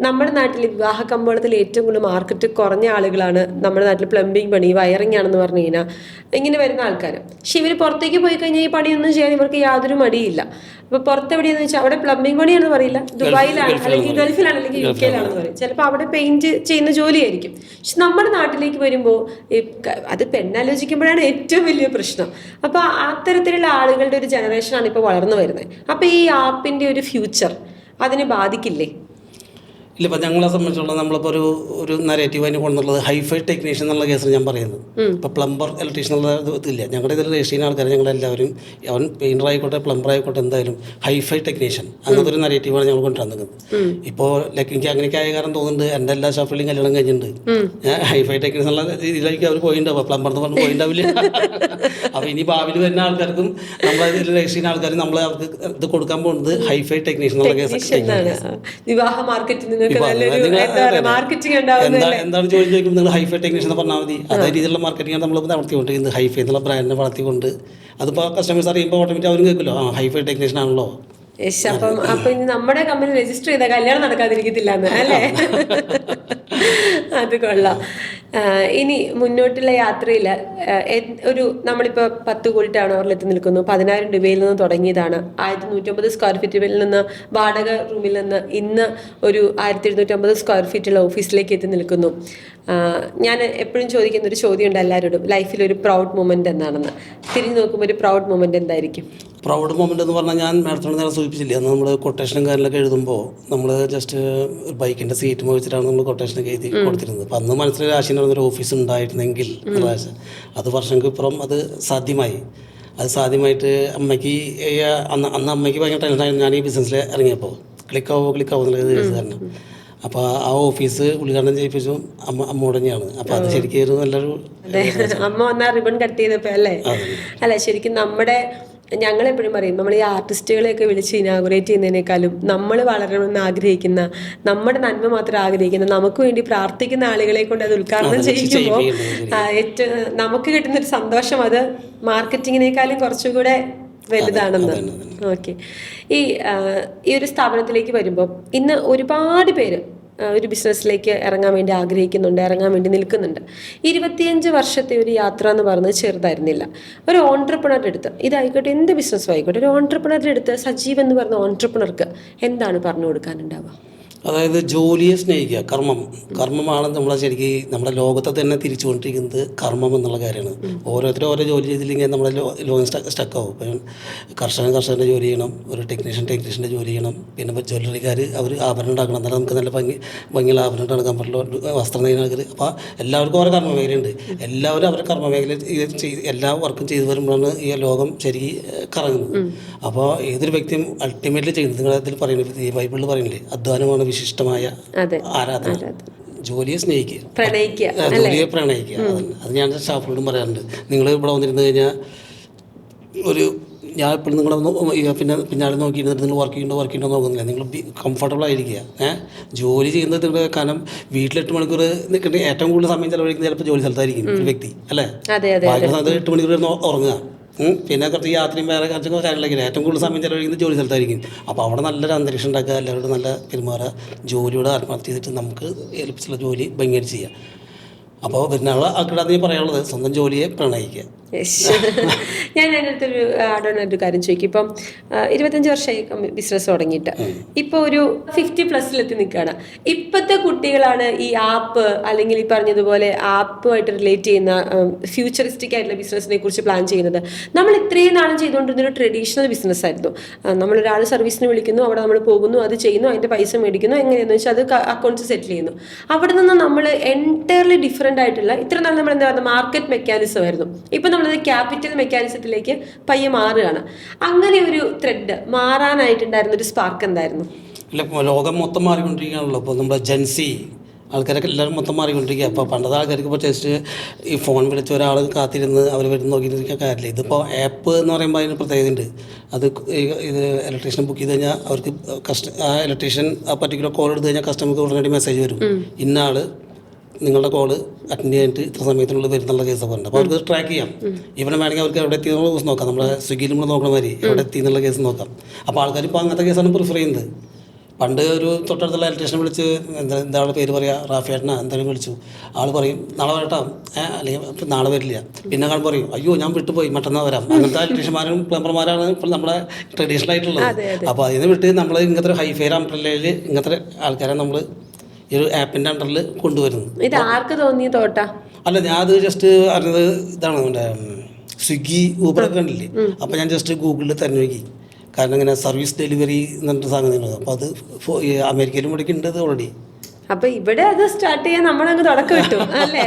നമ്മുടെ നാട്ടിൽ വിവാഹ കമ്പോളത്തിൽ ഏറ്റവും കൂടുതൽ മാർക്കറ്റ് കുറഞ്ഞ ആളുകളാണ് നമ്മുടെ നാട്ടിൽ പ്ലംബിംഗ് പണി, വയറിംഗ് ആണെന്ന് പറഞ്ഞു കഴിഞ്ഞാൽ ഇങ്ങനെ വരുന്ന ആൾക്കാർ. പക്ഷെ ഇവർ പുറത്തേക്ക് പോയി കഴിഞ്ഞാൽ ഈ പണിയൊന്നും ചെയ്യാൻ ഇവർക്ക് യാതൊരു മടിയില്ല. അപ്പോൾ പുറത്തെവിടെയെന്ന് വെച്ചാൽ അവിടെ പ്ലംബിംഗ് പണിയാണെന്ന് പറയില്ല, ദുബായിലാണ് അല്ലെങ്കിൽ ഗൾഫിലാണ് അല്ലെങ്കിൽ UK യിലാണെന്ന് പറയും. ചിലപ്പോൾ അവിടെ പെയിന്റ് ചെയ്യുന്ന ജോലിയായിരിക്കും. പക്ഷെ നമ്മുടെ നാട്ടിലേക്ക് വരുമ്പോൾ അത് പെണ്ണാലോചിക്കുമ്പോഴാണ് ഏറ്റവും വലിയ പ്രശ്നം. അപ്പോൾ അത്തരത്തിലുള്ള ആളുകളുടെ ഒരു ജനറേഷനാണ് ഇപ്പോൾ വളർന്നു വരുന്നത്. അപ്പോൾ ഈ ആപ്പിൻ്റെ ഒരു ഫ്യൂച്ചർ അതിനെ ബാധിക്കില്ലേ? ഇല്ല, ഇപ്പം ഞങ്ങളെ സംബന്ധിച്ചുള്ള നമ്മളിപ്പോൾ ഒരു നരേറ്റീവ് അതിന് കൊണ്ടുള്ളത് ഹൈഫൈ ടെക്നീഷ്യൻ എന്നുള്ള കേസിൽ ഞാൻ പറയുന്നത്. ഇപ്പോൾ പ്ലംബർ ഇലക്ട്രീഷ്യൻ എന്നുള്ള ഇതില്ല. ഞങ്ങളുടെ ഇതിൽ രജിസ്റ്റർ ചെയ്യുന്ന ആൾക്കാർ ഞങ്ങളെല്ലാവരും, അവൻ പെയിൻറ്റർ ആയിക്കോട്ടെ പ്ലംബർ ആയിക്കോട്ടെ, എന്തായാലും ഹൈഫൈ ടെക്നീഷ്യൻ അങ്ങനത്തെ ഒരു നരേറ്റീവാണ് ഞങ്ങൾ കൊണ്ടുവന്നത്. ഇപ്പോൾ എനിക്ക് അങ്ങനെയൊക്കെ ആയ കാരണം തോന്നുന്നുണ്ട്, എൻ്റെ എല്ലാ സ്റ്റാഫുകളും കല്യാണം കഴിഞ്ഞിട്ടുണ്ട്. ഞാൻ ഹൈഫൈ ടെക്നീഷ്യൻ എന്നുള്ള ഇതിലേക്ക് അവർ പോയിട്ടുണ്ടാവും, പ്ലംബർ എന്ന് പറഞ്ഞ് പോയിട്ടുണ്ടാവില്ല. അപ്പോൾ ഇനി ഭാവിയിൽ വരുന്ന ആൾക്കാർക്കും നമ്മളെ ഇതിൽ രജിസ്റ്റർ ചെയ്യുന്ന ആൾക്കാർ നമ്മൾ അവർക്ക് ഇത് കൊടുക്കാൻ പോകുന്നത് ഹൈഫൈ ടെക്നീഷ്യൻ എന്നുള്ള കേസ്. വിവാഹ മാർക്കറ്റിംഗ് എന്താണ് ചോദിക്കുമ്പോൾ നിങ്ങൾ ഹൈഫൈ ടെക്നീഷ്യൻ എന്ന് പറഞ്ഞാൽ മതി. അതേ രീതിയിലുള്ള മാർക്കറ്റിംഗ് നമ്മൾ നടത്തിക്കൊണ്ടിരിക്കുന്നത്. ഹൈഫൈ എന്നുള്ള ബ്രാൻഡിനെ വളർത്തിക്കൊണ്ട് അതിപ്പോൾ കസ്റ്റമേഴ്സ് അറിയുമ്പോൾ ഓട്ടോമാറ്റിക് അവരും കേൾക്കുമല്ലോ, ഹൈഫൈ ടെക്നീഷ്യൻ ആണല്ലോ. അപ്പൊ ഇനി നമ്മുടെ കമ്പനി രജിസ്റ്റർ ചെയ്ത കല്യാണം നടക്കാതിരിക്കത്തില്ല എന്ന് അല്ലേ? അത് കൊള്ളാം. ഇനി മുന്നോട്ടുള്ള യാത്രയിൽ നമ്മളിപ്പോൾ 10 കോടി ടേൺ ഓവറിലെത്തി നിൽക്കുന്നു. 10,000 രൂപയിൽ നിന്ന് തുടങ്ങിയതാണ്. 1150 സ്ക്വയർ ഫീറ്റിൽ നിന്ന് വാടക റൂമിൽ നിന്ന് ഇന്ന് ഒരു 1750 സ്ക്വയർ ഫീറ്റുള്ള ഓഫീസിലേക്ക് എത്തി നിൽക്കുന്നു. ഞാൻ എപ്പോഴും ചോദിക്കുന്ന ഒരു ചോദ്യമുണ്ട് എല്ലാവരോടും, ലൈഫിലൊരു പ്രൗഡ് മൊമെൻ്റ് എന്താണെന്ന്. തിരിഞ്ഞു നോക്കുമ്പോൾ ഒരു പ്രൗഡ് മൊമെൻ്റ് എന്തായിരിക്കും? പ്രൗഡ് മൊമെൻ്റ് എന്ന് പറഞ്ഞാൽ ഞാൻ മാഡത്തിനോട് നേരെ സൂചിപ്പിച്ചില്ലേ, അന്ന് നമ്മൾ കൊട്ടേഷനും കാര്യങ്ങളൊക്കെ എഴുതുമ്പോൾ നമ്മൾ ജസ്റ്റ് ഒരു ബൈക്കിൻ്റെ സീറ്റ് വെച്ചിട്ടാണ് നമ്മൾ കൊട്ടേഷനൊക്കെ എഴുതി കൊടുത്തിരുന്നത്. അപ്പം അന്ന് മനസ്സിലൊരു ആശയം ഒരു ഓഫീസ് ഉണ്ടായിരുന്നെങ്കിൽ അത് വർഷങ്ങൾക്ക് ഇപ്പുറം അത് സാധ്യമായി. അത് സാധ്യമായിട്ട് അമ്മയ്ക്ക് അന്ന് അമ്മയ്ക്ക് ഭയങ്കര ടെൻഷനായിരുന്നു ഞാൻ ഈ ബിസിനസ്സിൽ ഇറങ്ങിയപ്പോൾ. ക്ലിക്കാവോ എന്നുള്ളത് എഴുതുകാരണം. അപ്പോൾ ആ ഓഫീസ് ഉദ്ഘാടനം ചെയ്യിപ്പിച്ചു അമ്മ തന്നെയാണ്. അപ്പോൾ അത് ശരിക്കും നല്ലൊരു അമ്മ വന്നാൽ റിബൺ കട്ട് ചെയ്തപ്പോൾ അല്ലേ ശരിക്കും ഞങ്ങളെപ്പോഴും പറയും, നമ്മൾ ഈ ആർട്ടിസ്റ്റുകളെയൊക്കെ വിളിച്ച് ഇനാഗുറേറ്റ് ചെയ്യുന്നതിനേക്കാളും നമ്മൾ വളരണമെന്ന് ആഗ്രഹിക്കുന്ന, നമ്മുടെ നന്മ മാത്രം ആഗ്രഹിക്കുന്ന, നമുക്ക് വേണ്ടി പ്രാർത്ഥിക്കുന്ന ആളുകളെ കൊണ്ട് അത് ഉദ്ഘാടനം ചെയ്യിക്കുമ്പോൾ ഏറ്റവും നമുക്ക് കിട്ടുന്നൊരു സന്തോഷം അത് മാർക്കറ്റിങ്ങിനേക്കാളും കുറച്ചുകൂടെ വലുതാണെന്ന്. ഓക്കെ, ഈ ഒരു സ്ഥാപനത്തിലേക്ക് വരുമ്പോൾ ഇന്ന് ഒരുപാട് പേര് ഒരു ബിസിനസ്സിലേക്ക് ഇറങ്ങാൻ വേണ്ടി ആഗ്രഹിക്കുന്നുണ്ട്, ഇറങ്ങാൻ വേണ്ടി നിൽക്കുന്നുണ്ട്. 25 വർഷത്തെ ഒരു യാത്ര എന്ന് പറയുന്നത് ചെറുതായിരുന്നില്ല. ഒരു ഓൺട്രപ്രണറുടെ അടുത്ത്, ഇതായിക്കോട്ടെ എന്ത് ബിസിനസ്സും ആയിക്കോട്ടെ, ഒരു ഓൺട്രപ്രണറുടെ അടുത്ത് സജീവ് എന്ന് പറഞ്ഞ ഓൺട്രപ്രണർക്ക് എന്താണ് പറഞ്ഞു കൊടുക്കാനുണ്ടാവുക? അതായത് ജോലിയെ സ്നേഹിക്കുക, കർമ്മമാണ് നമ്മളെ ശരിക്കും നമ്മുടെ ലോകത്തെ തന്നെ തിരിച്ചുകൊണ്ടിരിക്കുന്നത് കർമ്മം എന്നുള്ള കാര്യമാണ്. ഓരോരുത്തരും ഓരോ ജോലി ചെയ്തില്ലെങ്കിൽ നമ്മുടെ ലോകം സ്റ്റക്കാവും. ഇപ്പം കർഷകൻ്റെ ജോലി ചെയ്യണം, ഒരു ടെക്നീഷ്യൻ്റെ ജോലി ചെയ്യണം, പിന്നെ ഇപ്പോൾ ജ്വല്ലറിക്കാർ അവർ ആഭരണം ഉണ്ടാക്കണം, എന്നാലും നമുക്ക് നല്ല ഭംഗിയുള്ള ആഭരണം ഉണ്ടാക്കാൻ പറ്റുള്ളൂ, വസ്ത്രം നെയ്യുന്നവർ. അപ്പോൾ എല്ലാവർക്കും ഓരോ കർമ്മമേഖലയുണ്ട്. എല്ലാവരും അവരുടെ കർമ്മമേഖല എല്ലാ വർക്കും ചെയ്തു വരുമ്പോഴാണ് ഈ ലോകം ശരിക്കും കറങ്ങുന്നത്. അപ്പോൾ ഏതൊരു വ്യക്തിയും അൾട്ടിമേറ്റ്ലി ചെയ്യുന്നത്, നിങ്ങളതിൽ പറയുന്നത് ഈ ബൈബിളിൽ പറയുന്നില്ലേ, അധ്വാനമാണ് വിശിഷ്ടമായ ആരാധന. ജോലിയെ സ്നേഹിക്കുക, ജോലിയെ പ്രണയിക്കുക. അത് ഞാൻ സ്റ്റാഫിനോടും പറയാറുണ്ട്. നിങ്ങൾ ഇവിടെ വന്നിരുന്നു കഴിഞ്ഞാൽ ഞാൻ എപ്പോഴും നിങ്ങളെ പിന്നാലെ നോക്കിയിരുന്നിട്ട് നിങ്ങൾ വർക്ക് ചെയ്യണ്ടോ നോക്കുന്നില്ല. നിങ്ങൾ കംഫർട്ടബിൾ ആയിരിക്കുക. ജോലി ചെയ്യുന്നത് നിങ്ങൾ, കാരണം വീട്ടിൽ 8 മണിക്കൂർ നിൽക്കേണ്ട ഏറ്റവും കൂടുതൽ സമയം ചിലവഴിക്കുന്നത് ചിലപ്പോൾ ജോലി സ്ഥലത്തായിരിക്കും ഒരു വ്യക്തി അല്ലേ. ബാക്കി സമയത്ത് 8 മണിക്കൂർ ഉറങ്ങുക, പിന്നെ കുറച്ച് യാത്രയും വേറെ കുറച്ച് കാര്യങ്ങളൊക്കെ ഏറ്റവും കൂടുതൽ സമയം ചിലവഴിക്കുന്നത് ജോലി സ്ഥലത്തായിരിക്കും. അപ്പോൾ അവിടെ നല്ലൊരു അന്തരീക്ഷം ഉണ്ടാക്കുക, എല്ലാവരോടും നല്ല പെരുമാറുക, ജോലിയോട് ആത്മഹത്യ ചെയ്തിട്ട് നമുക്ക് ഏൽപ്പിച്ചുള്ള ജോലി ഭംഗിയായിട്ട് ചെയ്യുക. അപ്പോൾ വരുന്ന ആൾക്കാർ പറയാനുള്ളത് സ്വന്തം ജോലിയെ പ്രണയിക്കുക. ഞാൻ എൻ്റെ അടുത്തൊരു ആടൊരു കാര്യം ചോദിക്കും. ഇപ്പം 25 വർഷമായി ബിസിനസ് തുടങ്ങിയിട്ട് ഇപ്പോൾ ഒരു 50+ നിൽക്കുകയാണ്. ഇപ്പോഴത്തെ കുട്ടികളാണ് ഈ ആപ്പ്, അല്ലെങ്കിൽ ഈ പറഞ്ഞതുപോലെ ആപ്പുമായിട്ട് റിലേറ്റ് ചെയ്യുന്ന ഫ്യൂച്ചറിസ്റ്റിക് ആയിട്ടുള്ള ബിസിനസ്സിനെ കുറിച്ച് പ്ലാൻ ചെയ്യുന്നത്. നമ്മൾ ഇത്രയും നാളും ചെയ്തുകൊണ്ടിരുന്ന ഒരു ട്രഡീഷണൽ ബിസിനസ് ആയിരുന്നു. നമ്മളൊരാൾ സർവീസിന് വിളിക്കുന്നു, അവിടെ നമ്മൾ പോകുന്നു, അത് ചെയ്യുന്നു, അതിൻ്റെ പൈസ മേടിക്കുന്നു, എങ്ങനെയാണെന്ന് വെച്ചാൽ അത് അക്കൗണ്ട്സ് സെറ്റിൽ ചെയ്യുന്നു. അവിടെ നിന്ന് നമ്മൾ എൻറ്റയർലി ഡിഫറെൻ്റ് ആയിട്ടുള്ള, ഇത്ര നാൾ നമ്മൾ എന്താ പറയുക, മാർക്കറ്റ് മെക്കാനിസം ആയിരുന്നു. ഇപ്പം നമ്മളത് ക്യാപിറ്റൽ മെക്കാനിസത്തിലേക്ക് പയ്യെ മാറുകയാണ്. അങ്ങനെ ഒരു ത്രെഡ് മാറാനായിട്ടുണ്ടായിരുന്ന ഒരു സ്പാർക്ക് എന്തായിരുന്നു? ഇല്ല, ലോകം മൊത്തം മാറിക്കൊണ്ടിരിക്കുകയാണല്ലോ. ഇപ്പോൾ നമ്മുടെ ജെൻസി ആൾക്കാരൊക്കെ എല്ലാവരും മൊത്തം മാറിക്കൊണ്ടിരിക്കുക. അപ്പോൾ പണ്ടത്തെ ആൾക്കാർക്ക് ഇപ്പോൾ ജസ്റ്റ് ഈ ഫോൺ വിളിച്ച് ഒരാൾ കാത്തിരുന്ന് അവർ വരുന്ന നോക്കിയിരിക്കാൻ കാര്യമില്ല. ഇതിപ്പോൾ ആപ്പ് എന്ന് പറയുമ്പോൾ അതിന് പ്രത്യേകതയുണ്ട്. അത് ഇത് ഇലക്ട്രീഷ്യൻ ബുക്ക് ചെയ്ത് കഴിഞ്ഞാൽ അവർക്ക് ആ ഇലക്ട്രീഷ്യൻ ആ പർട്ടിക്കുലർ കോൾ എടുത്ത് കഴിഞ്ഞാൽ കസ്റ്റമർക്ക് ഉടനടി മെസ്സേജ് വരും, ഇന്ന ആൾ നിങ്ങളുടെ കോള് അറ്റൻഡ് ചെയ്യാനായിട്ട് ഇത്ര സമയത്തിനുള്ളിൽ വരുന്നുള്ള കേസൊക്കെ ഉണ്ട്. അപ്പോൾ അവർക്ക് ട്രാക്ക് ചെയ്യാം. ഇവനെ വേണമെങ്കിൽ അവർക്ക് എവിടെ എത്തിയെന്നുള്ള കേസ് നോക്കാം. നമ്മുടെ സ്വിഗ്ഗിയിൽ നമ്മൾ നോക്കണ മാതിരി എവിടെ എത്തി എന്നുള്ള കേസ് നോക്കാം. അപ്പോൾ ആൾക്കാർ ഇപ്പോൾ അങ്ങനത്തെ കേസാണ് പ്രിഫർ ചെയ്യുന്നത്. പണ്ട് ഒരു തൊട്ടടുത്തുള്ള ഇലക്ട്രീഷ്യനെ വിളിച്ച് എന്താണ് പേര് പറയുക, റാഫിയേട്ടനാ എന്തെങ്കിലും വിളിച്ചു, ആൾ പറയും നാളെ വരട്ടാ, അല്ലെങ്കിൽ നാളെ വരില്ല. പിന്നെ ആൾ പറയും അയ്യോ ഞാൻ വിട്ടുപോയി മറ്റന്നാൾ വരാം. അങ്ങനത്തെ ഇലക്ട്രീഷ്യന്മാരും പ്ലംബർമാരാണ് ഇപ്പോൾ നമ്മുടെ ട്രഡീഷണൽ ആയിട്ടുള്ളത്. അപ്പോൾ അതിന് വിട്ട് നമ്മൾ ഇങ്ങനത്തെ ഹൈഫൈ അംബ്രല്ലയിൽ ഇങ്ങനത്തെ ആൾക്കാരെ നമ്മൾ ഈ ഒരു ആപ്പിൻ്റെ അണ്ടറിൽ കൊണ്ടുവരുന്നു. ഇത് ആർക്ക് തോന്നിയ തോട്ടാ? അല്ല, ഞാൻ അത് ജസ്റ്റ് അറിഞ്ഞത് ഇതാണ്, നമ്മുടെ സ്വിഗ്ഗി ഊബറൊക്കെ കണ്ടില്ലേ. അപ്പോൾ ഞാൻ ജസ്റ്റ് ഗൂഗിളിൽ തന്നെ നോക്കി, കാരണം ഇങ്ങനെ സർവീസ് ഡെലിവറി എന്ന് പറഞ്ഞിട്ട് സാധനങ്ങൾ. അപ്പോൾ അത് അമേരിക്കയിലും ഇവിടേക്ക് ഉണ്ട് അത് ഓൾറെഡി. അപ്പൊ ഇവിടെ അത് സ്റ്റാർട്ട് ചെയ്യാൻ നമ്മളങ്ങ് തുടക്കം കിട്ടും അല്ലേ?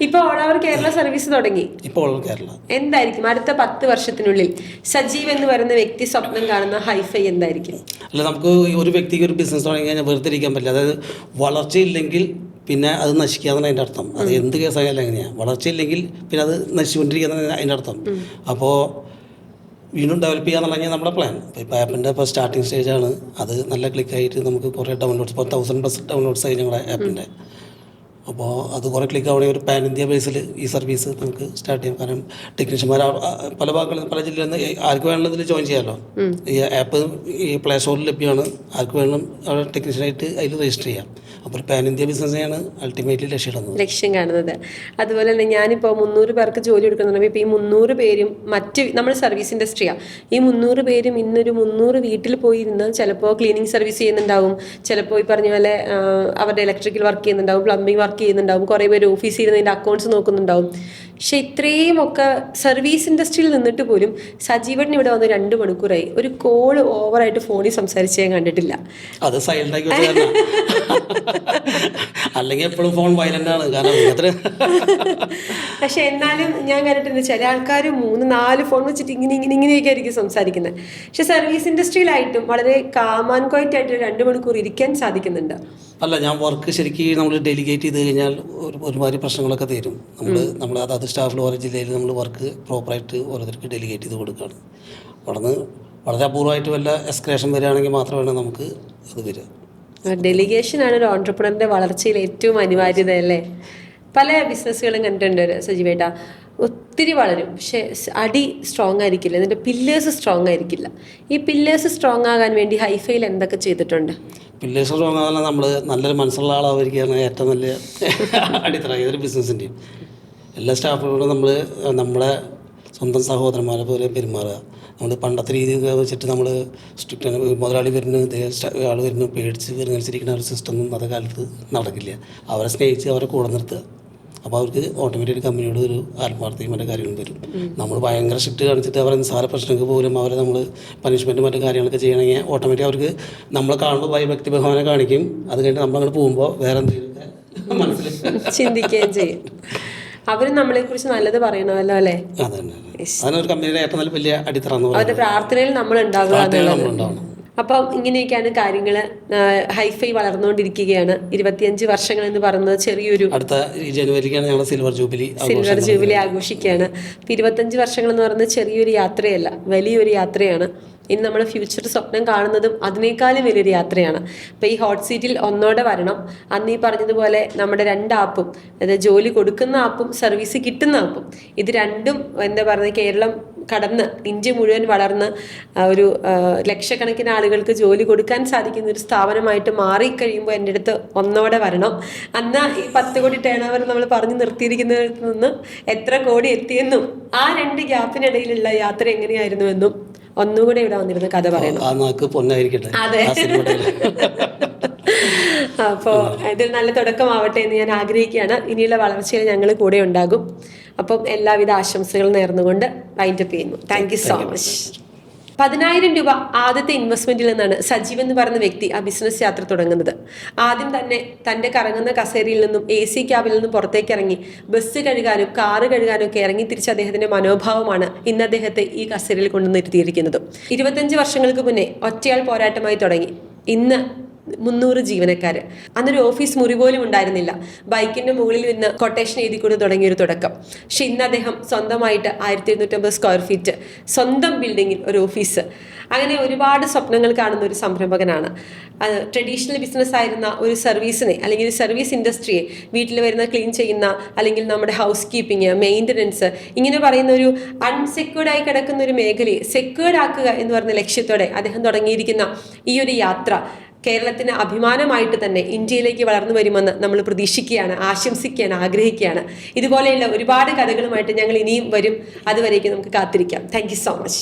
ഇപ്പൊ ഓൾ ഓവർ കേരള സർവീസ് തുടങ്ങി. ഇപ്പോൾ ഓൾ ഓവർ കേരള. എന്തായിരിക്കും അടുത്ത 10 വർഷത്തിനുള്ളിൽ സജീവ് എന്ന് പറയുന്ന വ്യക്തി സ്വപ്നം കാണുന്ന ഹൈഫൈ എന്തായിരിക്കും? അല്ല, നമുക്ക് ഒരു വ്യക്തിക്ക് ഒരു ബിസിനസ് തുടങ്ങി കഴിഞ്ഞാൽ വെറുതെ ഇരിക്കാൻ പറ്റില്ല. അതായത് വളർച്ചയില്ലെങ്കിൽ പിന്നെ അത് നശിക്കാന്നാണ് അതിൻ്റെ അർത്ഥം. അത് എന്ത് കേസായാലും എങ്ങനെയാണ്, വളർച്ചയില്ലെങ്കിൽ പിന്നെ അത് നശിച്ചുകൊണ്ടിരിക്കുന്നതാണ് അതിൻ്റെ അർത്ഥം. അപ്പോൾ വീണ്ടും ഡെവലപ്പ് ചെയ്യാന്നുള്ളതാണ് നമ്മുടെ പ്ലാൻ. ഇപ്പോൾ ആപ്പിൻ്റെ ഇപ്പോൾ സ്റ്റാർട്ടിങ് സ്റ്റേജാണ്. അത് നല്ല ക്ലിക്കായിട്ട് നമുക്ക് കുറേ ഡൗൺലോഡ്സ്, ഇപ്പോൾ 1000+ ഡൗൺലോഡ്സ് ആയി ഞങ്ങളുടെ ആപ്പിൻ്റെ. അപ്പോൾ അത് കുറേ ക്ലിക്ക് ആവണമെങ്കിൽ ഒരു പാൻ ഇന്ത്യ ബേസിൽ ഈ സർവീസ് നമുക്ക് സ്റ്റാർട്ട് ചെയ്യാം. കാരണം ടെക്നീഷ്യന്മാർ പല ഭാഗങ്ങളിൽ പല ജില്ലയിൽ നിന്ന് ആർക്ക് വേണമെങ്കിലും ഇതിൽ ജോയിൻ ചെയ്യാമല്ലോ. ഈ ആപ്പ് ഈ പ്ലേ സ്റ്റോറിൽ ലഭ്യമാണ്. ആർക്ക് വേണം അവിടെ ടെക്നീഷ്യനായിട്ട് അതിൽ രജിസ്റ്റർ ചെയ്യാം. അപ്പോൾ ഒരു പാൻ ഇന്ത്യ ബിസിനസ്സാണ് അൾട്ടിമേറ്റ്ലി ലക്ഷ്യം കാണുന്നത്. അതുപോലെ തന്നെ ഞാനിപ്പോൾ 300 പേർക്ക് ജോലി കൊടുക്കുന്നുണ്ടെങ്കിൽ ഇപ്പോൾ ഈ 300 പേരും നമ്മൾ സർവീസ് ഇൻഡസ്ട്രിയാണ്. ഈ 300 പേരും ഇന്നൊരു 300 വീട്ടിൽ പോയിരുന്ന് ചിലപ്പോൾ ക്ലീനിങ് സർവീസ് ചെയ്യുന്നുണ്ടാവും, ചിലപ്പോൾ ഈ പറഞ്ഞ പോലെ അവരുടെ ഇലക്ട്രിക്കൽ വർക്ക് ചെയ്യുന്നുണ്ടാവും, പ്ലംബിംഗ് വർക്ക് ചെയ്യുന്നുണ്ടാവും, കുറേ പേര് ഓഫീസിൽ ഇരുന്ന് അതിൻ്റെ അക്കൗണ്ട്സ് നോക്കുന്നുണ്ടാവും. പക്ഷെ ഇത്രയും ഒക്കെ സർവീസ് ഇൻഡസ്ട്രിയിൽ നിന്നിട്ട് പോലും സജീവൻ ഇവിടെ വന്ന് 2 മണിക്കൂറായി ഒരു കോള് ഓവറായിട്ട് ഫോണിൽ സംസാരിച്ച് ഞാൻ കണ്ടിട്ടില്ല. അത് സൈലൻ്റാക്കി അല്ലെങ്കിൽ എപ്പോഴും ഫോൺ വയലൻ്റ് ആണ്. കാരണം പക്ഷെ എന്നാലും ഞാൻ കണ്ടിട്ടുണ്ട് ചില ആൾക്കാർ 3-4 ഫോൺ വെച്ചിട്ട് ഇങ്ങനെയൊക്കെ ആയിരിക്കും സംസാരിക്കുന്നത്. പക്ഷെ സർവീസ് ഇൻഡസ്ട്രിയിലായിട്ടും വളരെ കാം ആൻഡ് ക്വയറ്റ് ആയിട്ട് 2 മണിക്കൂർ ഇരിക്കാൻ സാധിക്കുന്നുണ്ട്. അല്ല, ഞാൻ വർക്ക് ശരിക്കും നമ്മൾ ഡെലിഗേറ്റ് ചെയ്ത് കഴിഞ്ഞാൽ ഒരുമാതിരി പ്രശ്നങ്ങളൊക്കെ തരും. നമ്മൾ അതാത് സ്റ്റാഫിൽ ഓരോ ജില്ലയിൽ നമ്മൾ വർക്ക് പ്രോപ്പറായിട്ട് ഓരോരുത്തർക്ക് ഡെലിഗേറ്റ് ചെയ്ത് കൊടുക്കുകയാണ്. അവിടെ വളരെ അപൂർവമായിട്ട് വല്ല എസ്കലേഷൻ വരികയാണെങ്കിൽ മാത്രമാണ് നമുക്ക് അത് വരിക. ഡെലിഗേഷനാണ് ഒരു ഓൺട്രപ്രണറിൻ്റെ വളർച്ചയിൽ ഏറ്റവും അനിവാര്യത അല്ലേ? പല ബിസിനസ്സുകളും കണ്ടിട്ടുണ്ട് സജീവേട്ട, ഒത്തിരി വളരും പക്ഷേ അടി സ്ട്രോങ് ആയിരിക്കില്ല, എന്നിട്ട് പില്ലേഴ്സ് സ്ട്രോങ് ആയിരിക്കില്ല. ഈ പില്ലേഴ്സ് സ്ട്രോങ് ആകാൻ വേണ്ടി ഹൈഫൈയിൽ എന്തൊക്കെ ചെയ്തിട്ടുണ്ട്? പില്ലേഴ്സ് സ്ട്രോങ് ആകാൻ നമ്മൾ നല്ലൊരു മനസ്സുള്ള ആളായിരിക്കുകയാണ് ഏറ്റവും നല്ല അടിത്തറ ഏതൊരു ബിസിനസ്സിൻ്റെയും. എല്ലാ സ്റ്റാഫുകളോടും നമ്മളെ സ്വന്തം സഹോദരന്മാരെ പോലെ പെരുമാറുക. നമ്മൾ പണ്ടത്തെ രീതി വെച്ചിട്ട് നമ്മൾ സ്ട്രിക്റ്റ് മുതലാളി വരുന്നു ആൾ വരുന്നു പേടിച്ച് വരുന്നനുസരിക്കുന്ന ഒരു സിസ്റ്റം അന്നത്തെ കാലത്ത് നടക്കില്ല. അവരെ സ്നേഹിച്ച് അവരെ കൂടെ നിർത്തുക. അപ്പോൾ അവർക്ക് ഓട്ടോമാറ്റിക് കമ്പനിയോട് ഒരു ആത്മാർത്ഥയും മറ്റു കാര്യങ്ങളും വരും. നമ്മൾ ഭയങ്കര സ്ട്രിക്റ്റ് കാണിച്ചിട്ട് അവരെ നിസ്സാര പ്രശ്നങ്ങൾക്ക് പോലും അവരെ നമ്മൾ പണിഷ്മെൻറ്റ് മറ്റു കാര്യങ്ങളൊക്കെ ചെയ്യണമെങ്കിൽ ഓട്ടോമാറ്റിക് അവർക്ക് നമ്മളെ കാണുമ്പോൾ ഭയഭക്തി ബഹുമാനം കാണിക്കും. അത് കഴിഞ്ഞിട്ട് നമ്മളങ്ങനെ പോകുമ്പോൾ വേറെ എന്തെങ്കിലുമൊക്കെ മനസ്സിൽ ചിന്തിക്കുകയും ചെയ്യും. അവർ നമ്മളെ കുറിച്ച് നല്ലത് പറയണമല്ലോ അല്ലേ? അതൊരു കമ്പനിയുടെ ഏറ്റവും നല്ല വലിയ അടിത്തറ. അവരുടെ പ്രാർത്ഥനയിൽ നമ്മൾ ഉണ്ടാവുക. അപ്പം ഇങ്ങനെയൊക്കെയാണ് കാര്യങ്ങൾ. ഹൈഫൈ വളർന്നുകൊണ്ടിരിക്കുകയാണ്. 25 വർഷങ്ങൾ എന്ന് പറയുന്നത് ചെറിയൊരു, അടുത്ത ജനുവരിക്കാണ് ഞങ്ങൾ സിൽവർ ജൂബിലി ആഘോഷിക്കുകയാണ്. 25 വർഷങ്ങൾ എന്ന് പറയുന്നത് ചെറിയൊരു യാത്രയല്ല, വലിയൊരു യാത്രയാണ്. ഇനി നമ്മൾ ഫ്യൂച്ചർ സ്വപ്നം കാണുന്നതും അതിനേക്കാളും വലിയൊരു യാത്രയാണ്. അപ്പോൾ ഈ ഹോട്ട് സീറ്റിൽ ഒന്നോടെ വരണം. അന്ന് ഈ പറഞ്ഞതുപോലെ നമ്മുടെ 2 ആപ്പും, അതായത് ജോലി കൊടുക്കുന്ന ആപ്പും സർവീസ് കിട്ടുന്ന ആപ്പും, ഇത് രണ്ടും എന്താ പറയുക കേരളം കടന്ന് ഇന്ത്യ മുഴുവൻ വളർന്ന് ഒരു ലക്ഷക്കണക്കിന് ആളുകൾക്ക് ജോലി കൊടുക്കാൻ സാധിക്കുന്ന ഒരു സ്ഥാപനമായിട്ട് മാറിക്കഴിയുമ്പോൾ എൻ്റെ അടുത്ത് ഒന്നോടെ വരണം. അന്ന് ഈ 10 കോടി ടേൺ ഓവർ നമ്മൾ പറഞ്ഞു നിർത്തിയിരിക്കുന്നതിൽ നിന്ന് എത്ര കോടി എത്തിയെന്നും ആ 2 ഗ്യാപ്പിനിടയിലുള്ള യാത്ര എങ്ങനെയായിരുന്നുവെന്നും ഒന്നുകൂടെ ഇവിടെ വന്നിരുന്ന കഥ പറയണം. അതെ. അപ്പോൾ ഇതിൽ നല്ല തുടക്കമാവട്ടെ എന്ന് ഞാൻ ആഗ്രഹിക്കുകയാണ്. ഇനിയുള്ള വളർച്ചയിൽ ഞങ്ങൾ കൂടെ ഉണ്ടാകും. അപ്പം എല്ലാവിധ ആശംസകളും നേർന്നുകൊണ്ട് വൈൻഡപ്പ് ചെയ്യുന്നു. Thank you so much. 10,000 രൂപ ആദ്യത്തെ ഇൻവെസ്റ്റ്മെന്റിൽ നിന്നാണ് സജീവ് എന്ന് പറയുന്ന വ്യക്തി ആ ബിസിനസ് യാത്ര തുടങ്ങുന്നത്. ആദ്യം തന്നെ തൻ്റെ കറങ്ങുന്ന കസേരയിൽ നിന്നും AC ക്യാബിൽ നിന്നും പുറത്തേക്ക് ഇറങ്ങി ബസ് കഴുകാനും കാറ് കഴുകാനും ഒക്കെ ഇറങ്ങി തിരിച്ച അദ്ദേഹത്തിന്റെ മനോഭാവമാണ് ഇന്ന് അദ്ദേഹത്തെ ഈ കസേരയിൽ കൊണ്ടുവന്നിരുത്തിയിരിക്കുന്നത്. 25 വർഷങ്ങൾക്ക് മുന്നേ ഒറ്റയാൾ പോരാട്ടമായി തുടങ്ങി. ഇന്ന് 300 ജീവനക്കാർ. അന്നൊരു ഓഫീസ് മുറി പോലും ഉണ്ടായിരുന്നില്ല. ബൈക്കിന്റെ മുകളിൽ നിന്ന് കൊട്ടേഷൻ എഴുതിക്കൊണ്ട് തുടങ്ങിയൊരു തുടക്കം. പക്ഷെ ഇന്ന് അദ്ദേഹം സ്വന്തമായിട്ട് 1250 സ്ക്വയർ ഫീറ്റ് സ്വന്തം ബിൽഡിങ്ങിൽ ഒരു ഓഫീസ്. അങ്ങനെ ഒരുപാട് സ്വപ്നങ്ങൾ കാണുന്ന ഒരു സംരംഭകനാണ്. ട്രഡീഷണൽ ബിസിനസ് ആയിരുന്ന ഒരു സർവീസിനെ അല്ലെങ്കിൽ ഒരു സർവീസ് ഇൻഡസ്ട്രിയെ, വീട്ടിൽ വരുന്ന ക്ലീൻ ചെയ്യുന്ന അല്ലെങ്കിൽ നമ്മുടെ ഹൗസ് കീപ്പിംഗ്, മെയിൻ്റനൻസ്, ഇങ്ങനെ പറയുന്ന ഒരു അൺസെക്യൂർഡ് ആയി കിടക്കുന്ന ഒരു മേഖലയെ സെക്യൂർഡ് ആക്കുക എന്ന് പറയുന്ന ലക്ഷ്യത്തോടെ അദ്ദേഹം തുടങ്ങിയിരിക്കുന്ന ഈ ഒരു യാത്ര കേരളത്തിന് അഭിമാനമായിട്ട് തന്നെ ഇന്ത്യയിലേക്ക് വളർന്നു വരുമെന്ന് നമ്മൾ പ്രതീക്ഷിക്കുകയാണ്, ആശംസിക്കുകയാണ്, ആഗ്രഹിക്കുകയാണ്. ഇതുപോലെയുള്ള ഒരുപാട് കഥകളുമായിട്ട് ഞങ്ങൾ ഇനിയും വരും. അതുവരേക്കും നമുക്ക് കാത്തിരിക്കാം. Thank you so much.